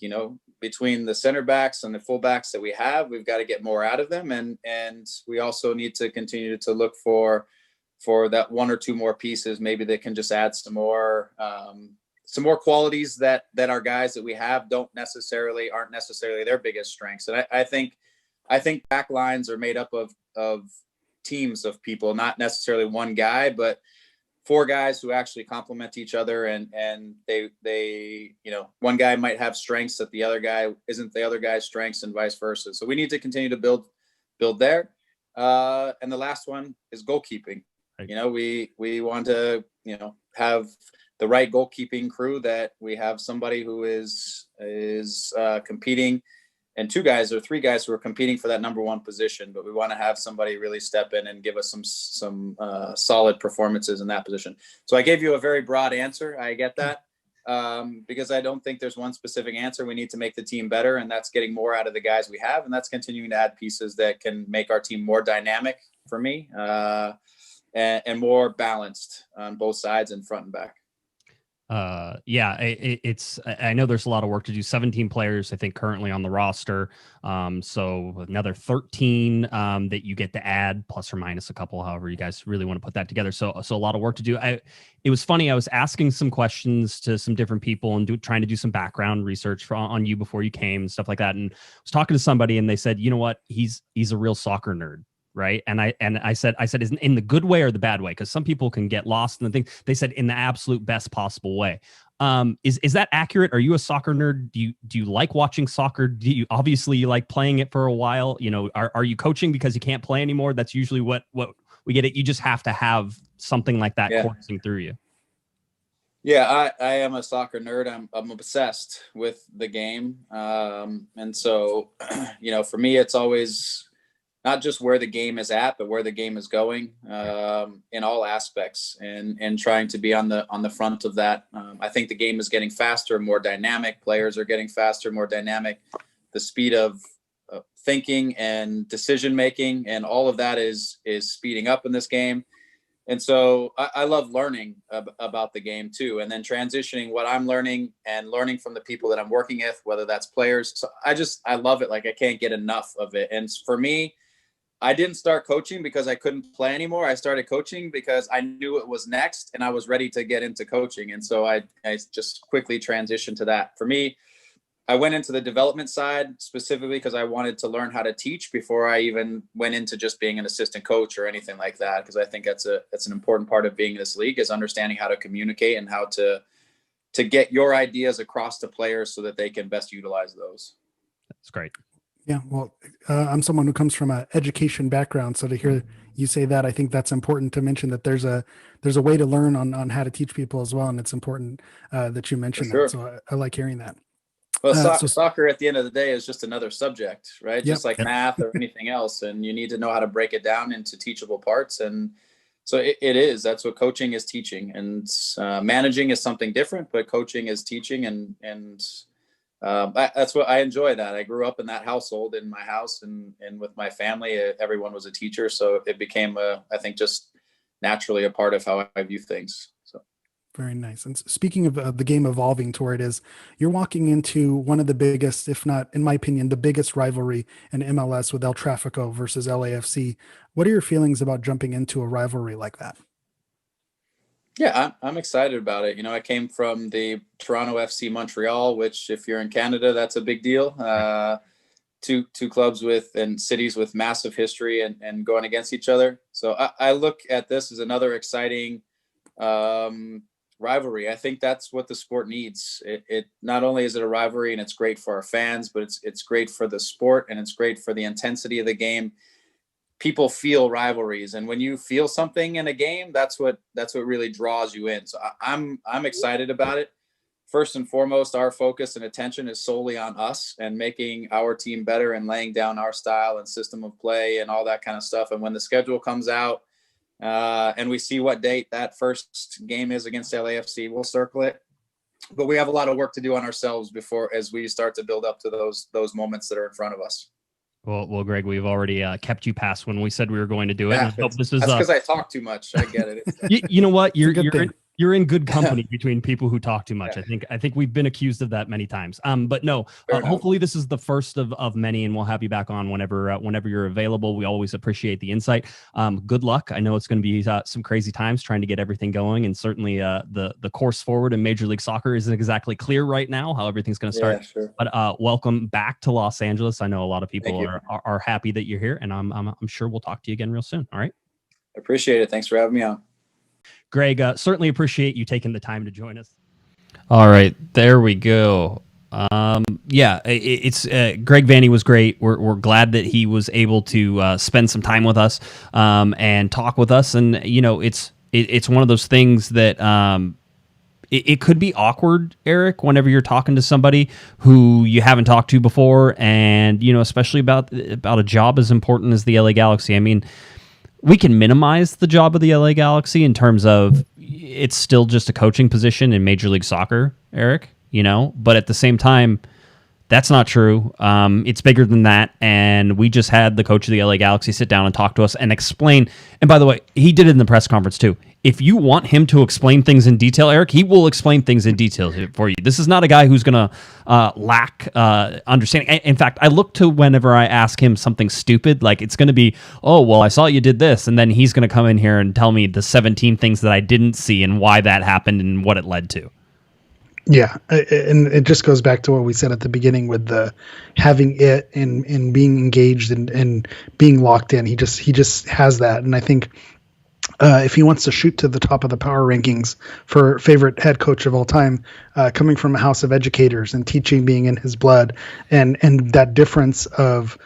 between the center backs and the full backs that we have, we've got to get more out of them. And we also need to continue to look for that one or two more pieces. Maybe they can just add some more qualities that our guys that we have aren't necessarily their biggest strengths. And I think back lines are made up of teams of people, not necessarily one guy, but four guys who actually complement each other. And they one guy might have strengths that the other guy isn't the other guy's strengths and vice versa. So we need to continue to build there. And the last one is goalkeeping. Right. We want to, have the right goalkeeping crew, that we have somebody who is competing, and two guys or three guys who are competing for that number one position, but we want to have somebody really step in and give us some solid performances in that position. So I gave you a very broad answer. I get that, because I don't think there's one specific answer. We need to make the team better, and that's getting more out of the guys we have, and that's continuing to add pieces that can make our team more dynamic for me, and more balanced on both sides and front and back. I know there's a lot of work to do. 17 players, I think, currently on the roster. So another 13 that you get to add, plus or minus a couple, however you guys really want to put that together. So a lot of work to do. It was funny. I was asking some questions to some different people and trying to do some background research on you before you came and stuff like that. And I was talking to somebody, and they said, you know what, he's a real soccer nerd. Right. And I said, is in the good way or the bad way? Because some people can get lost in the thing. They said in the absolute best possible way. Is that accurate? Are you a soccer nerd? Do you like watching soccer? Obviously you like playing it for a while? Are you coaching because you can't play anymore? That's usually what we get. You just have to have something like that coursing through you. Yeah, I am a soccer nerd. I'm obsessed with the game. And so, for me, it's always not just where the game is at, but where the game is going, in all aspects, and trying to be on the front of that. I think the game is getting faster, more dynamic. Players are getting faster, more dynamic. The speed of thinking and decision making and all of that is speeding up in this game. And so I love learning about the game too, and then transitioning what I'm learning and learning from the people that I'm working with, whether that's players. So I love it. Like, I can't get enough of it. And for me, I didn't start coaching because I couldn't play anymore. I started coaching because I knew it was next and I was ready to get into coaching. And so I just quickly transitioned to that. For me, I went into the development side specifically because I wanted to learn how to teach before I even went into just being an assistant coach or anything like that. Because I think that's an important part of being in this league, is understanding how to communicate and how to get your ideas across to players so that they can best utilize those. That's great. Yeah, well, I'm someone who comes from an education background, so to hear you say that, I think that's important to mention, that there's a way to learn on how to teach people as well, and it's important that you mentioned that. So I like hearing that. Well, soccer at the end of the day is just another subject, right? Just like math or anything else, and you need to know how to break it down into teachable parts. And so it is. That's what coaching is, teaching, and managing is something different, but coaching is teaching, and that's what I enjoy. That I grew up in that household, in my house and with my family. Everyone was a teacher, so it became I think just naturally a part of how I view things. So very nice. And speaking of the game evolving to where it is, you're walking into one of the biggest, if not, in my opinion, the biggest rivalry in MLS with El Trafico versus LAFC. What are your feelings about jumping into a rivalry like that? Yeah, I'm excited about it. I came from the Toronto FC Montreal, which, if you're in Canada, that's a big deal. Two clubs and cities with massive history and going against each other. So I look at this as another exciting rivalry. I think that's what the sport needs. It not only is it a rivalry and it's great for our fans, but it's great for the sport and it's great for the intensity of the game. People feel rivalries, and when you feel something in a game, that's what really draws you in. So I'm excited about it. first and foremost, our focus and attention is solely on us and making our team better and laying down our style and system of play and all that kind of stuff. And when the schedule comes out and we see what date that first game is against LAFC, we'll circle it. But we have a lot of work to do on ourselves before, as we start to build up to those moments that are in front of us. Well, Greg, we've already kept you past when we said we were going to do it. Yeah, I hope this is that's because I talk too much. I get it. you know what? You're in good company Yeah. between people who talk too much. Yeah. I think we've been accused of that many times. But no, hopefully this is the first of many, and we'll have you back on whenever you're available. We always appreciate the insight. Good luck. I know it's going to be some crazy times trying to get everything going, and certainly the course forward in Major League Soccer isn't exactly clear right now how everything's going to start. Yeah, sure. But welcome back to Los Angeles. I know a lot of people are happy that you're here, and I'm sure we'll talk to you again real soon. All right. I appreciate it. Thanks for having me on. Greg, certainly appreciate you taking the time to join us. All right, there we go. It's Greg Vanney was great. We're glad that he was able to spend some time with us and talk with us. And you know, it's one of those things that it could be awkward, Eric, whenever you're talking to somebody who you haven't talked to before, and you know, especially about a job as important as the LA Galaxy. I mean, we can minimize the job of the LA Galaxy in terms of it's still just a coaching position in Major League Soccer, Eric, you know, but at the same time, that's not true. It's bigger than that. And we just had the coach of the LA Galaxy sit down and talk to us and explain. And by the way, he did it in the press conference too. If you want him to explain things in detail, Eric, he will explain things in detail for you. This is not a guy who's going to lack understanding. In fact, I look to whenever I ask him something stupid, like it's going to be, oh, well, I saw you did this. And then he's going to come in here and tell me the 17 things that I didn't see and why that happened and what it led to. Yeah, and it just goes back to what we said at the beginning with the having it and being engaged and being locked in. He just has that, and I think if he wants to shoot to the top of the power rankings for favorite head coach of all time, coming from a house of educators and teaching being in his blood, and that difference of,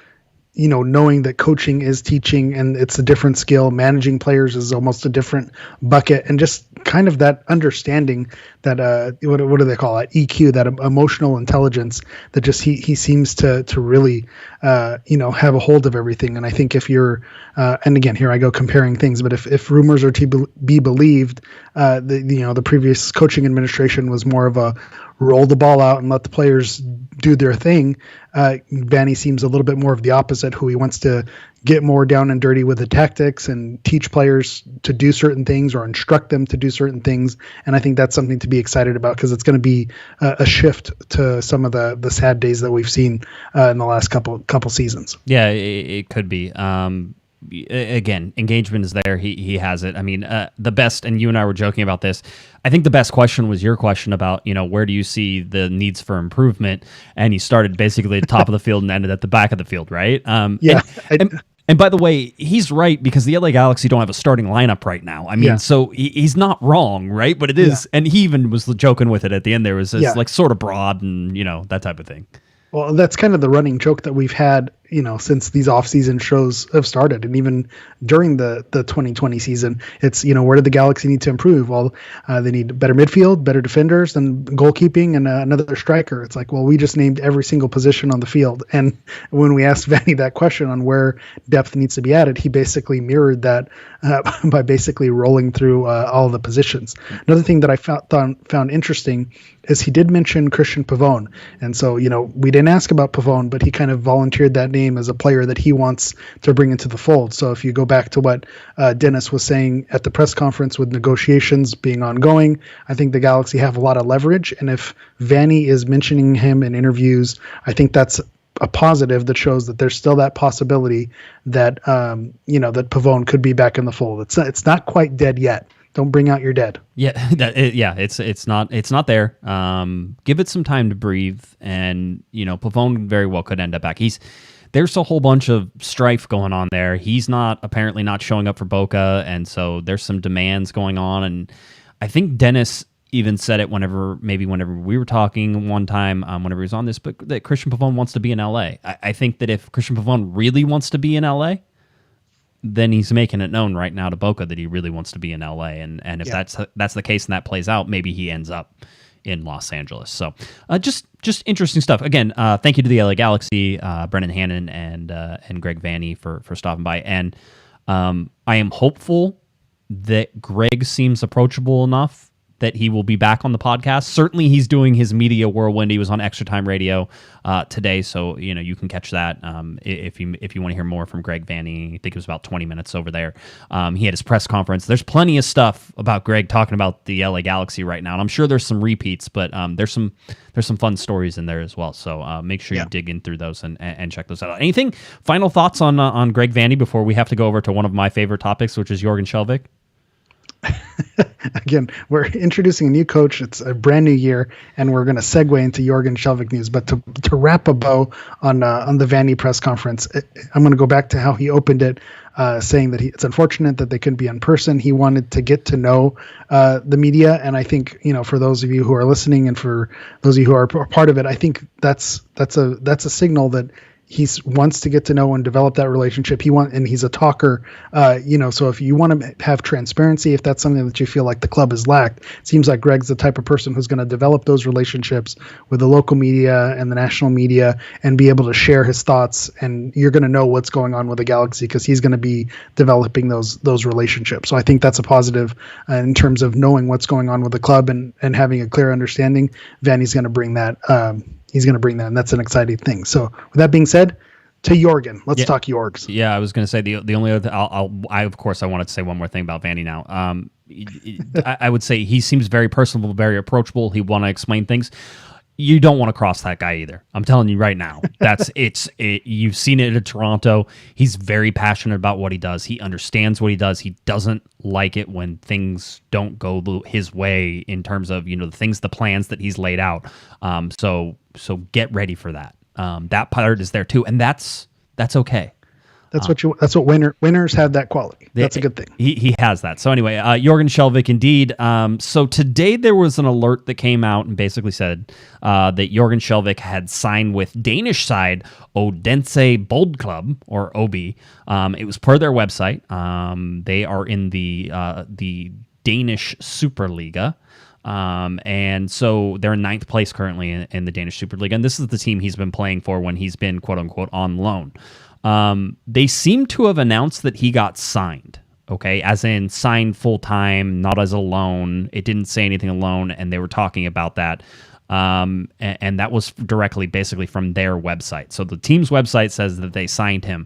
you know, knowing that coaching is teaching and it's a different skill, managing players is almost a different bucket, and just kind of that understanding that what do they call it, EQ, that emotional intelligence that just he seems to really have a hold of everything. And I think if you're and again, here I go comparing things, but if rumors are to be believed, the previous coaching administration was more of a roll the ball out and let the players do their thing. Vanney seems a little bit more of the opposite, who he wants to get more down and dirty with the tactics and teach players to do certain things or instruct them to do certain things. And I think that's something to be excited about, because it's going to be a shift to some of the sad days that we've seen in the last couple seasons. Yeah, it could be. Again, engagement is there. He has it. I mean, the best, and you and I were joking about this, I think the best question was your question about, you know, where do you see the needs for improvement? And you started basically at the top of the field and ended at the back of the field, right? Yeah. And by the way, he's right, because the LA Galaxy don't have a starting lineup right now. I mean, so he's not wrong, right? But it is, and he even was joking with it at the end. There was this, like, sort of broad and, you know, that type of thing. Well, that's kind of the running joke that we've had, you know, since these off-season shows have started, and even during the 2020 season. It's, you know, where did the Galaxy need to improve? Well, they need better midfield, better defenders, and goalkeeping, and another striker. It's like, well, we just named every single position on the field. And when we asked Vanney that question on where depth needs to be added, he basically mirrored that by basically rolling through all the positions. Another thing that I found interesting is he did mention Christian Pavone. And so, you know, we didn't ask about Pavone, but he kind of volunteered that name as a player that he wants to bring into the fold. So if you go back to what Dennis was saying at the press conference with negotiations being ongoing, I think the Galaxy have a lot of leverage. And if Vanney is mentioning him in interviews, I think that's a positive that shows that there's still that possibility that, that Pavone could be back in the fold. It's not quite dead yet. Don't bring out your dead. Yeah, it's not there. Give it some time to breathe, and you know, Pavone very well could end up back. There's a whole bunch of strife going on there. He's apparently not showing up for Boca, and so there's some demands going on. And I think Dennis even said it whenever we were talking one time, whenever he was on this, but that Christian Pavone wants to be in LA. I think that if Christian Pavone really wants to be in LA, then he's making it known right now to Boca that he really wants to be in LA. And if that's the case and that plays out, maybe he ends up in Los Angeles. So just interesting stuff. Again, thank you to the LA Galaxy, Brendan Hannon and Greg Vanney for stopping by. And I am hopeful that Greg seems approachable enough that he will be back on the podcast. Certainly he's doing his media whirlwind. He was on Extra Time Radio today, so you can catch that if you want to hear more from Greg Vanney. I think it was about 20 minutes over there. He had his press conference. There's plenty of stuff about Greg talking about the LA Galaxy right now, and I'm sure there's some repeats, but there's some fun stories in there as well. So make sure you dig in through those and check those out. Anything final thoughts on Greg Vanney before we have to go over to one of my favorite topics, which is Jorgen Skjelvik? Again, we're introducing a new coach. It's a brand new year, and we're going to segue into Jorgen Skjelvik news. But to wrap a bow on the Vanney press conference, I'm going to go back to how he opened it, saying that it's unfortunate that they couldn't be in person. He wanted to get to know the media, and I think for those of you who are listening and for those of you who are part of it, I think that's a signal that he wants to get to know and develop that relationship. And he's a talker, so if you want to have transparency, if that's something that you feel like the club has lacked, it seems like Greg's the type of person who's going to develop those relationships with the local media and the national media and be able to share his thoughts. And you're going to know what's going on with the Galaxy because he's going to be developing those relationships. So I think that's a positive in terms of knowing what's going on with the club and having a clear understanding. Vanney's going to bring that. He's going to bring that, and that's an exciting thing. So with that being said, to Jorgen, let's talk Jorgs. Yeah, I was going to say the only other. I of course I wanted to say one more thing about Vanney now. I would say he seems very personable, very approachable. He want to explain things. You don't want to cross that guy either. I'm telling you right now. You've seen it at Toronto. He's very passionate about what he does. He understands what he does. He doesn't like it when things don't go his way in terms of the plans that he's laid out. So get ready for that. That part is there too, and that's okay. That's what winners have that quality. That's a good thing. He has that. So anyway, Jorgen Skjelvik indeed. So today there was an alert that came out and basically said that Jorgen Skjelvik had signed with Danish side Odense Boldklub, or OB. It was per their website. They are in the Danish Superliga. And so they're in 9th place currently in the Danish Superliga. And this is the team he's been playing for when he's been quote unquote on loan. They seem to have announced that he got signed, okay, as in signed full-time, not as a loan. It didn't say anything a loan, and they were talking about that. And that was directly basically from their website. So the team's website says that they signed him.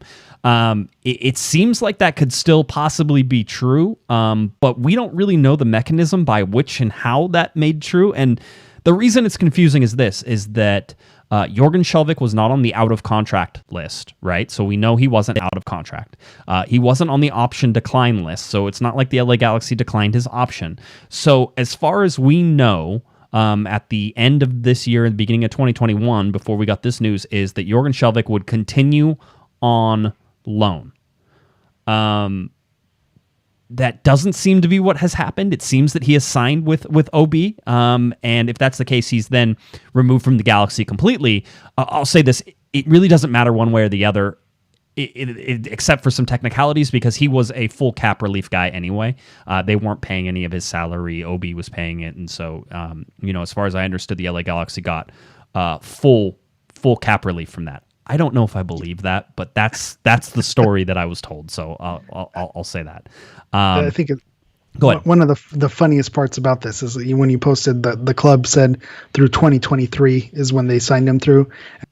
It seems like that could still possibly be true, but we don't really know the mechanism by which and how that made true. And the reason it's confusing is that Jorgen Skjelvik was not on the out of contract list, right? So we know he wasn't out of contract. He wasn't on the option decline list, so it's not like the LA Galaxy declined his option. So as far as we know, at the end of this year and the beginning of 2021, before we got this news, is that Jorgen Skjelvik would continue on loan. That doesn't seem to be what has happened. It seems that he has signed with OB, and if that's the case, he's then removed from the Galaxy completely. I'll say this, it really doesn't matter one way or the other, except for some technicalities, because he was a full cap relief guy anyway. They weren't paying any of his salary. OB was paying it, and so, as far as I understood, the LA Galaxy got full cap relief from that. I don't know if I believe that, but that's the story that I was told. So I'll say that. I think go ahead. One of the funniest parts about this is when you posted the club said through 2023 is when they signed him through.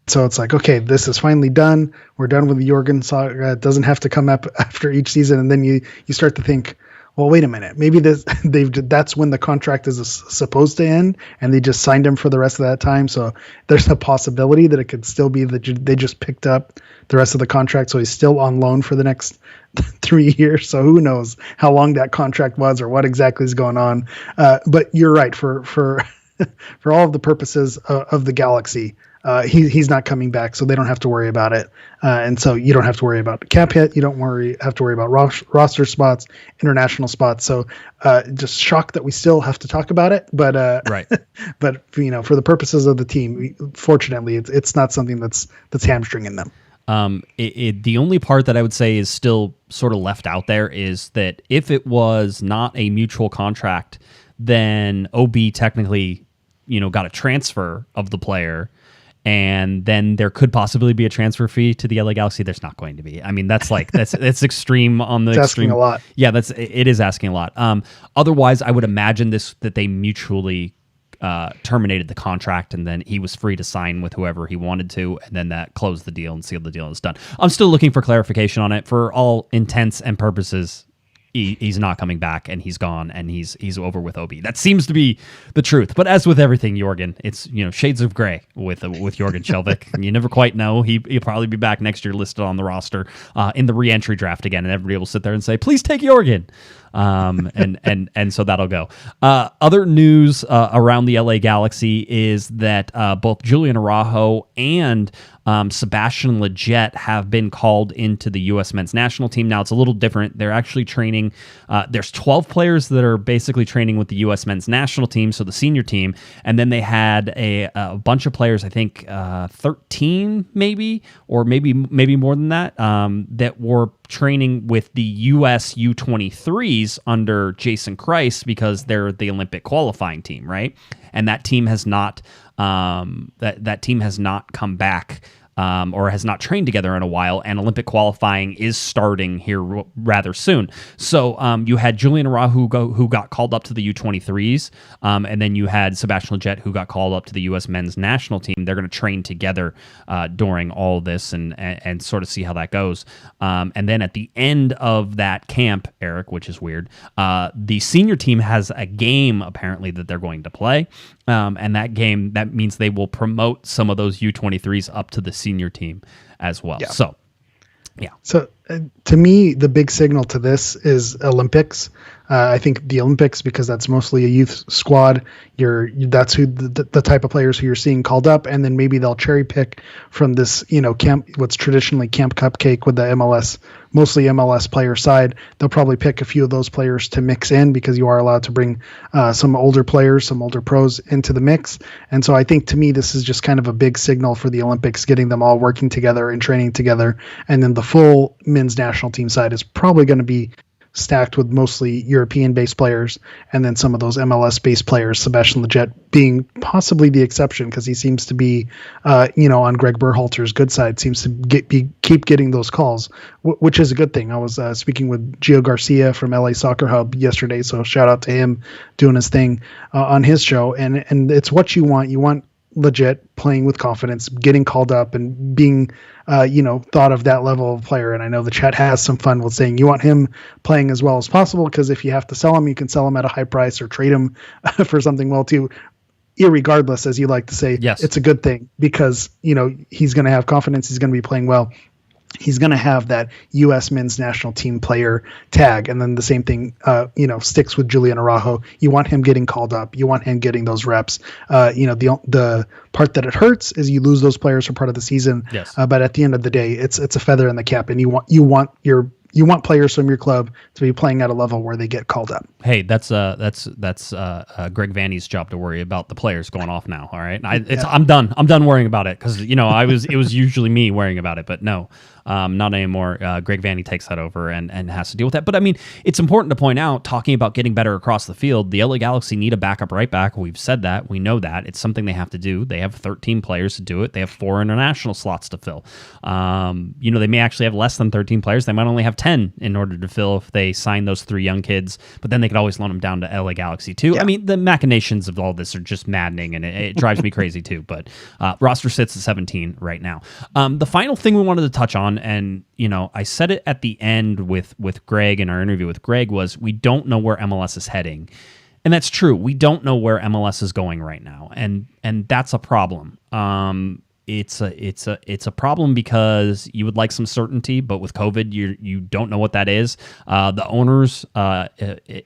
So it's like, okay, this is finally done. We're done with the Jorgen saga. It doesn't have to come up after each season. And then you start to think, well, wait a minute. Maybe that's when the contract is supposed to end, and they just signed him for the rest of that time. So there's a possibility that it could still be that they just picked up the rest of the contract, so he's still on loan for the next 3 years. So who knows how long that contract was or what exactly is going on. But you're right. For all of the purposes of the Galaxy, he's not coming back, so they don't have to worry about it. And so you don't have to worry about cap hit. You don't have to worry about roster spots, international spots. So just shocked that we still have to talk about it. But right. But for the purposes of the team, fortunately, it's not something that's hamstringing them. The only part that I would say is still sort of left out there is that if it was not a mutual contract, then OB technically got a transfer of the player, and then there could possibly be a transfer fee to the LA Galaxy. There's not going to be. I mean, that's extreme on the It's extreme. asking a lot. Yeah, it is asking a lot. Otherwise, I would imagine that they mutually terminated the contract, and then he was free to sign with whoever he wanted to, and then that closed the deal and sealed the deal and it's done. I'm still looking for clarification on it. For all intents and purposes, he's not coming back, and he's gone, and he's over with OB. That seems to be the truth. But as with everything, Jorgen, it's shades of gray with Jorgen Skjelvik. You never quite know. He'll probably be back next year, listed on the roster in the re-entry draft again, and everybody will sit there and say, "Please take Jorgen." And so that'll go. Other news around the LA Galaxy is that both Julian Araujo and Sebastian Lletget have been called into the U.S. men's national team. Now, it's a little different. They're actually training. There's 12 players that are basically training with the U.S. men's national team, so the senior team. And then they had a bunch of players, I think 13 maybe, or maybe more than that, that were training with the U.S. U23s under Jason Kreis, because they're the Olympic qualifying team, right? And that team has not that team has not come back or has not trained together in a while, and Olympic qualifying is starting here rather soon. So you had Julian Araujo who got called up to the U23s, and then you had Sebastian Lletget who got called up to the U.S. men's national team. They're going to train together during all this and sort of see how that goes. And then at the end of that camp, Eric, which is weird, the senior team has a game apparently that they're going to play. And that game, that means they will promote some of those U23s up to the senior team as well. Yeah. So, yeah. So to me, the big signal to this is Olympics. I think the Olympics, because that's mostly a youth squad, that's who the type of players who you're seeing called up, and then maybe they'll cherry pick from this, camp, what's traditionally Camp Cupcake with the MLS, mostly MLS player side. They'll probably pick a few of those players to mix in, because you are allowed to bring some older players, some older pros into the mix. And so I think, to me, this is just kind of a big signal for the Olympics, getting them all working together and training together. And then the full men's national team side is probably going to be stacked with mostly European-based players, and then some of those MLS-based players, Sebastian Lletget being possibly the exception, because he seems to be, on Greg Berhalter's good side, seems to keep getting those calls, which is a good thing. I was speaking with Gio Garcia from LA Soccer Hub yesterday, so shout out to him doing his thing on his show, and it's what you want. You want Lletget playing with confidence, getting called up, and being thought of that level of player. And I know the chat has some fun with saying you want him playing as well as possible, because if you have to sell him, you can sell him at a high price or trade him for something well too. Irregardless, as you like to say, yes, it's a good thing, because he's going to have confidence, he's going to be playing well. He's going to have that U.S. men's national team player tag. And then the same thing, sticks with Julian Araujo. You want him getting called up. You want him getting those reps. The part that it hurts is you lose those players for part of the season. Yes. But at the end of the day, it's a feather in the cap, and you want players from your club to be playing at a level where they get called up. Hey, that's Greg Vanney's job to worry about the players going off now. All right, I'm done worrying about it, because it was usually me worrying about it, but no. Not anymore. Greg Vanney takes that over and has to deal with that. But I mean, it's important to point out, talking about getting better across the field, the LA Galaxy need a backup right back. We've said that. We know that. It's something they have to do. They have 13 players to do it. They have 4 international slots to fill. They may actually have less than 13 players. They might only have 10 in order to fill if they sign those 3 young kids, but then they could always loan them down to LA Galaxy too. Yeah. I mean, the machinations of all this are just maddening, and it drives me crazy too. But roster sits at 17 right now. The final thing we wanted to touch on, and I said it at the end with Greg in our interview with Greg, was we don't know where MLS is heading. And that's true. We don't know where MLS is going right now. And that's a problem. It's a problem, because you would like some certainty, but with COVID, you don't know what that is. The owners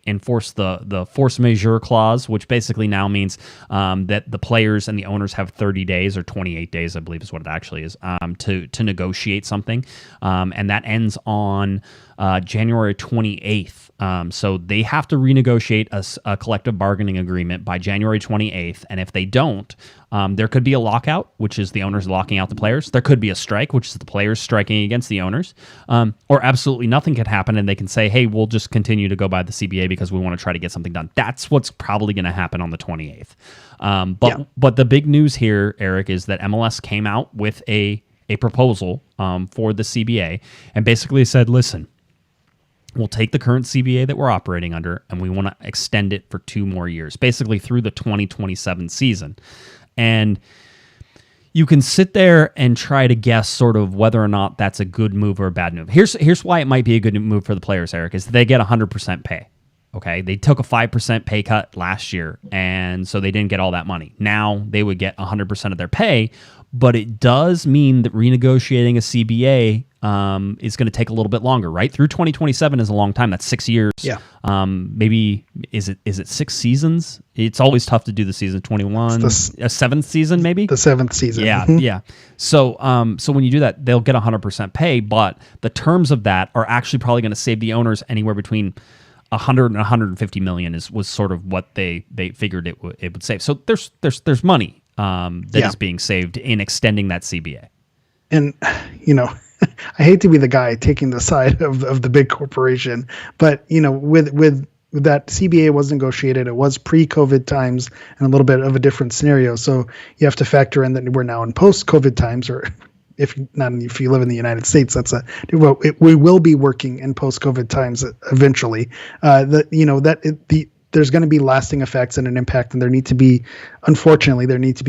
enforce the force majeure clause, which basically now means that the players and the owners have 30 days or 28 days, I believe is what it actually is, to negotiate something, and that ends on January 28th. So they have to renegotiate a collective bargaining agreement by January 28th. And if they don't, there could be a lockout, which is the owners locking out the players. There could be a strike, which is the players striking against the owners. Or absolutely nothing could happen, and they can say, hey, we'll just continue to go by the CBA because we want to try to get something done. That's what's probably going to happen on the 28th. But the big news here, Eric, is that MLS came out with a proposal for the CBA and basically said, listen, we'll take the current CBA that we're operating under and we want to extend it for 2 more years, basically through the 2027 season. And you can sit there and try to guess sort of whether or not that's a good move or a bad move. Here's why it might be a good move for the players, Eric, is they get 100% pay. Okay, they took a 5% pay cut last year, and so they didn't get all that money. Now they would get 100% of their pay, but it does mean that renegotiating a CBA is going to take a little bit longer, right? Through 2027 is a long time. That's 6 years. Yeah. Maybe is it 6 seasons? It's always tough to do the season 21. A 7th season, maybe? The 7th season. Yeah, yeah. So when you do that, they'll get 100% pay, but the terms of that are actually probably going to save the owners anywhere between 100 and 150 million was sort of what they figured it would save. So there's money that is being saved in extending that CBA. And I hate to be the guy taking the side of the big corporation, but with that CBA was negotiated, it was pre-COVID times and a little bit of a different scenario. So you have to factor in that we're now in post-COVID times, or if you live in the United States, we will be working in post-COVID times eventually. There's going to be lasting effects and an impact, and there need to be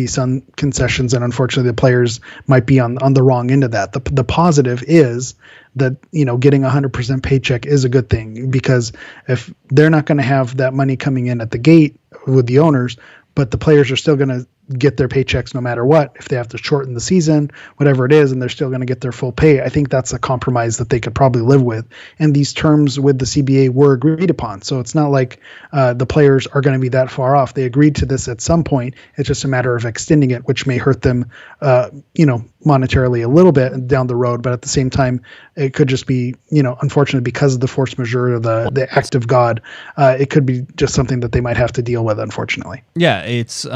some concessions, and unfortunately the players might be on the wrong end of that. The positive is that getting 100% paycheck is a good thing, because if they're not going to have that money coming in at the gate with the owners, but the players are still going to get their paychecks no matter what, if they have to shorten the season, whatever it is, and they're still going to get their full pay. I think that's a compromise that they could probably live with. And these terms with the CBA were agreed upon. So it's not like the players are going to be that far off. They agreed to this at some point. It's just a matter of extending it, which may hurt them, monetarily a little bit down the road. But at the same time, it could just be, unfortunate because of the force majeure, the act of God. It could be just something that they might have to deal with, unfortunately. Yeah, it's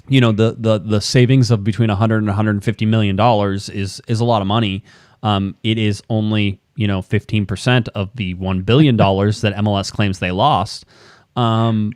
the savings of between 100 and 150 million dollars is a lot of money. It is only 15% of the $1 billion that MLS claims they lost. The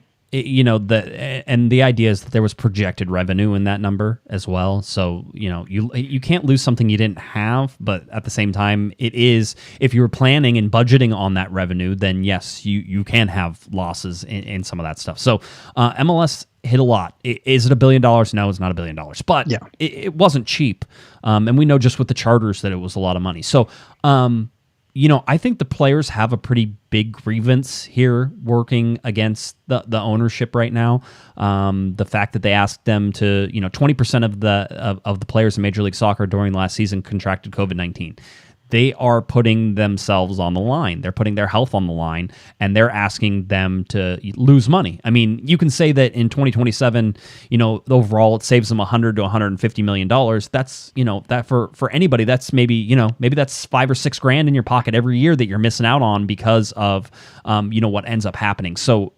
idea is that there was projected revenue in that number as well. So, you can't lose something you didn't have, but at the same time, it is, if you were planning and budgeting on that revenue, then yes, you can have losses in some of that stuff. So, MLS hit a lot. Is it $1 billion? No, it's not $1 billion, but yeah, it wasn't cheap. And we know just with the charters that it was a lot of money. So, I think the players have a pretty big grievance here working against the ownership right now. The fact that they asked them to, 20% of the players in Major League Soccer during the last season contracted COVID-19. They are putting themselves on the line. They're putting their health on the line, and they're asking them to lose money. I mean, you can say that in 2027, overall it saves them $100 to $150 million. That's, that for anybody, that's maybe that's $5 or $6 grand in your pocket every year that you're missing out on because of, what ends up happening. So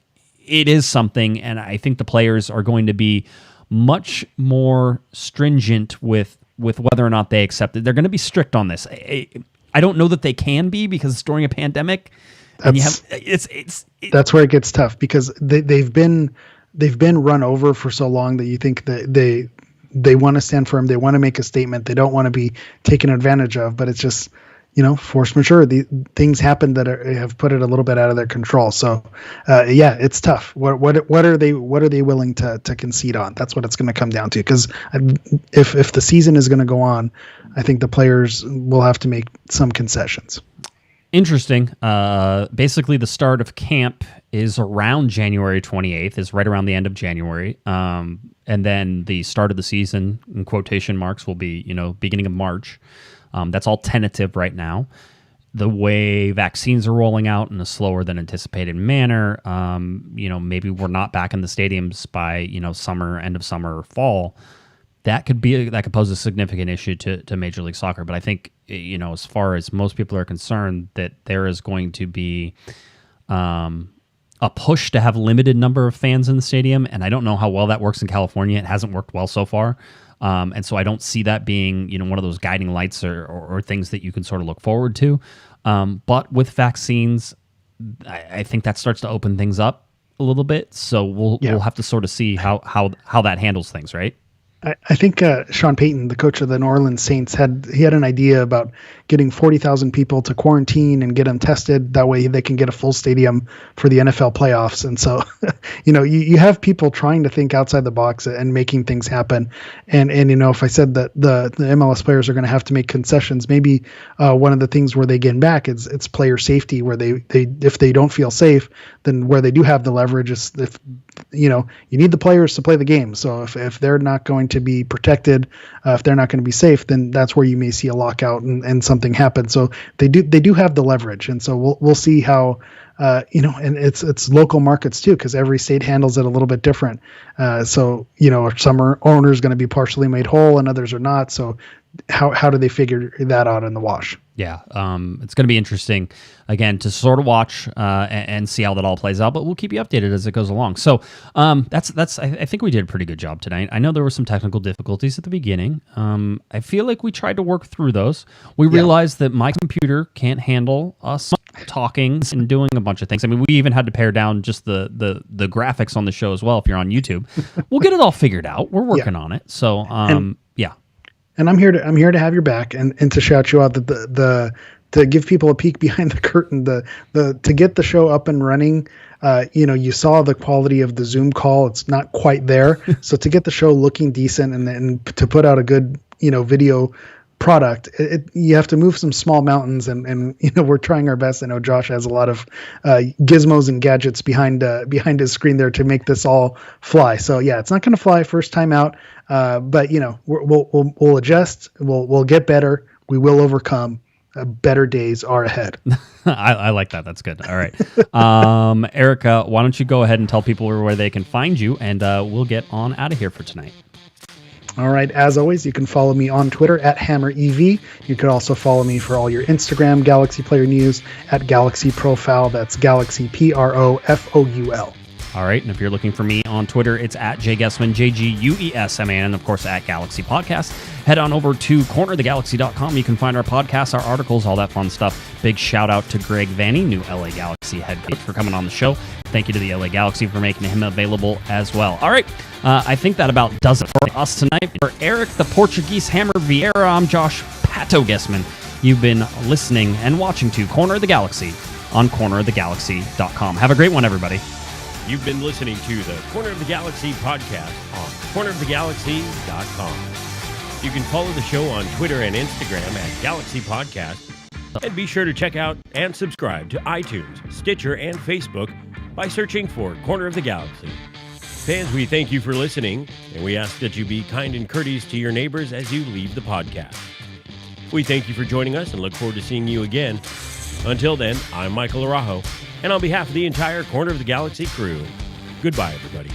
it is something, and I think the players are going to be much more stringent with whether or not they accept it. They're going to be strict on this. I don't know that they can be, because it's during a pandemic. That's where it gets tough, because they've been run over for so long that you think that they want to stand firm. They want to make a statement. They don't want to be taken advantage of, but it's just, force majeure. The things happen that have put it a little bit out of their control. So, it's tough. What are they willing to concede on? That's what it's going to come down to. Because if the season is going to go on, I think the players will have to make some concessions. Interesting. Basically, the start of camp is around January 28th, is right around the end of January. And then the start of the season, in quotation marks, will be, beginning of March. That's all tentative right now. The way vaccines are rolling out in a slower than anticipated manner, maybe we're not back in the stadiums by, summer, end of summer or fall. that could pose a significant issue to Major League Soccer. But I think, as far as most people are concerned, that there is going to be a push to have limited number of fans in the stadium, and I don't know how well that works in California. It hasn't worked well so far, and so I don't see that being one of those guiding lights or things that you can sort of look forward to. But with vaccines, I think that starts to open things up a little bit. So we'll have to sort of see how that handles things, right? I think Sean Payton, the coach of the New Orleans Saints, had an idea about getting 40,000 people to quarantine and get them tested. That way they can get a full stadium for the NFL playoffs. And so, you have people trying to think outside the box and making things happen. And if I said that the MLS players are going to have to make concessions, maybe one of the things where they get back is it's player safety, where they if they don't feel safe, then where they do have the leverage is if you need the players to play the game. So if they're not going to be protected, if they're not going to be safe, then that's where you may see a lockout and something happen. So they do have the leverage, and so we'll see how and it's local markets too, because every state handles it a little bit different. So some owners going to be partially made whole and others are not. So how do they figure that out in the wash? Yeah, it's going to be interesting, again, to sort of watch and see how that all plays out, but we'll keep you updated as it goes along. So that's I think we did a pretty good job tonight. I know there were some technical difficulties at the beginning. I feel like we tried to work through those. We realized that my computer can't handle us talking and doing a bunch of things. I mean, we even had to pare down just the graphics on the show as well if you're on YouTube. We'll get it all figured out. We're working on it. So, And I'm here to have your back and to shout you out that to give people a peek behind the curtain, to get the show up and running. You saw the quality of the Zoom call. It's not quite there. So to get the show looking decent and to put out a good, video product, you have to move some small mountains and we're trying our best. I know Josh has a lot of gizmos and gadgets behind his screen there to make this all fly. So yeah, it's not going to fly first time out. But we'll adjust. We'll get better. We will overcome. Better days are ahead. I like that. That's good. All right. Erica, why don't you go ahead and tell people where they can find you, and we'll get on out of here for tonight. All right. As always, you can follow me on Twitter at HammerEV. You can also follow me for all your Instagram Galaxy Player news at Galaxy Profile. That's Galaxy PROFOUL. All right, and if you're looking for me on Twitter, it's at JGuesman, JGUESMAN, and of course at Galaxy Podcast. Head on over to cornerthegalaxy.com. You can find our podcasts, our articles, all that fun stuff. Big shout out to Greg Vanney, new LA Galaxy head coach, for coming on the show. Thank you to the LA Galaxy for making him available as well. All right, I think that about does it for us tonight. For Eric, the Portuguese Hammer Vieira, I'm Josh Pato Guesman. You've been listening and watching to Corner of the Galaxy on cornerthegalaxy.com. Have a great one, everybody. You've been listening to the Corner of the Galaxy podcast on cornerofthegalaxy.com. You can follow the show on Twitter and Instagram at Galaxy Podcast. And be sure to check out and subscribe to iTunes, Stitcher, and Facebook by searching for Corner of the Galaxy. Fans, we thank you for listening, and we ask that you be kind and courteous to your neighbors as you leave the podcast. We thank you for joining us and look forward to seeing you again. Until then, I'm Michael Araujo, and on behalf of the entire Corner of the Galaxy crew, goodbye, everybody.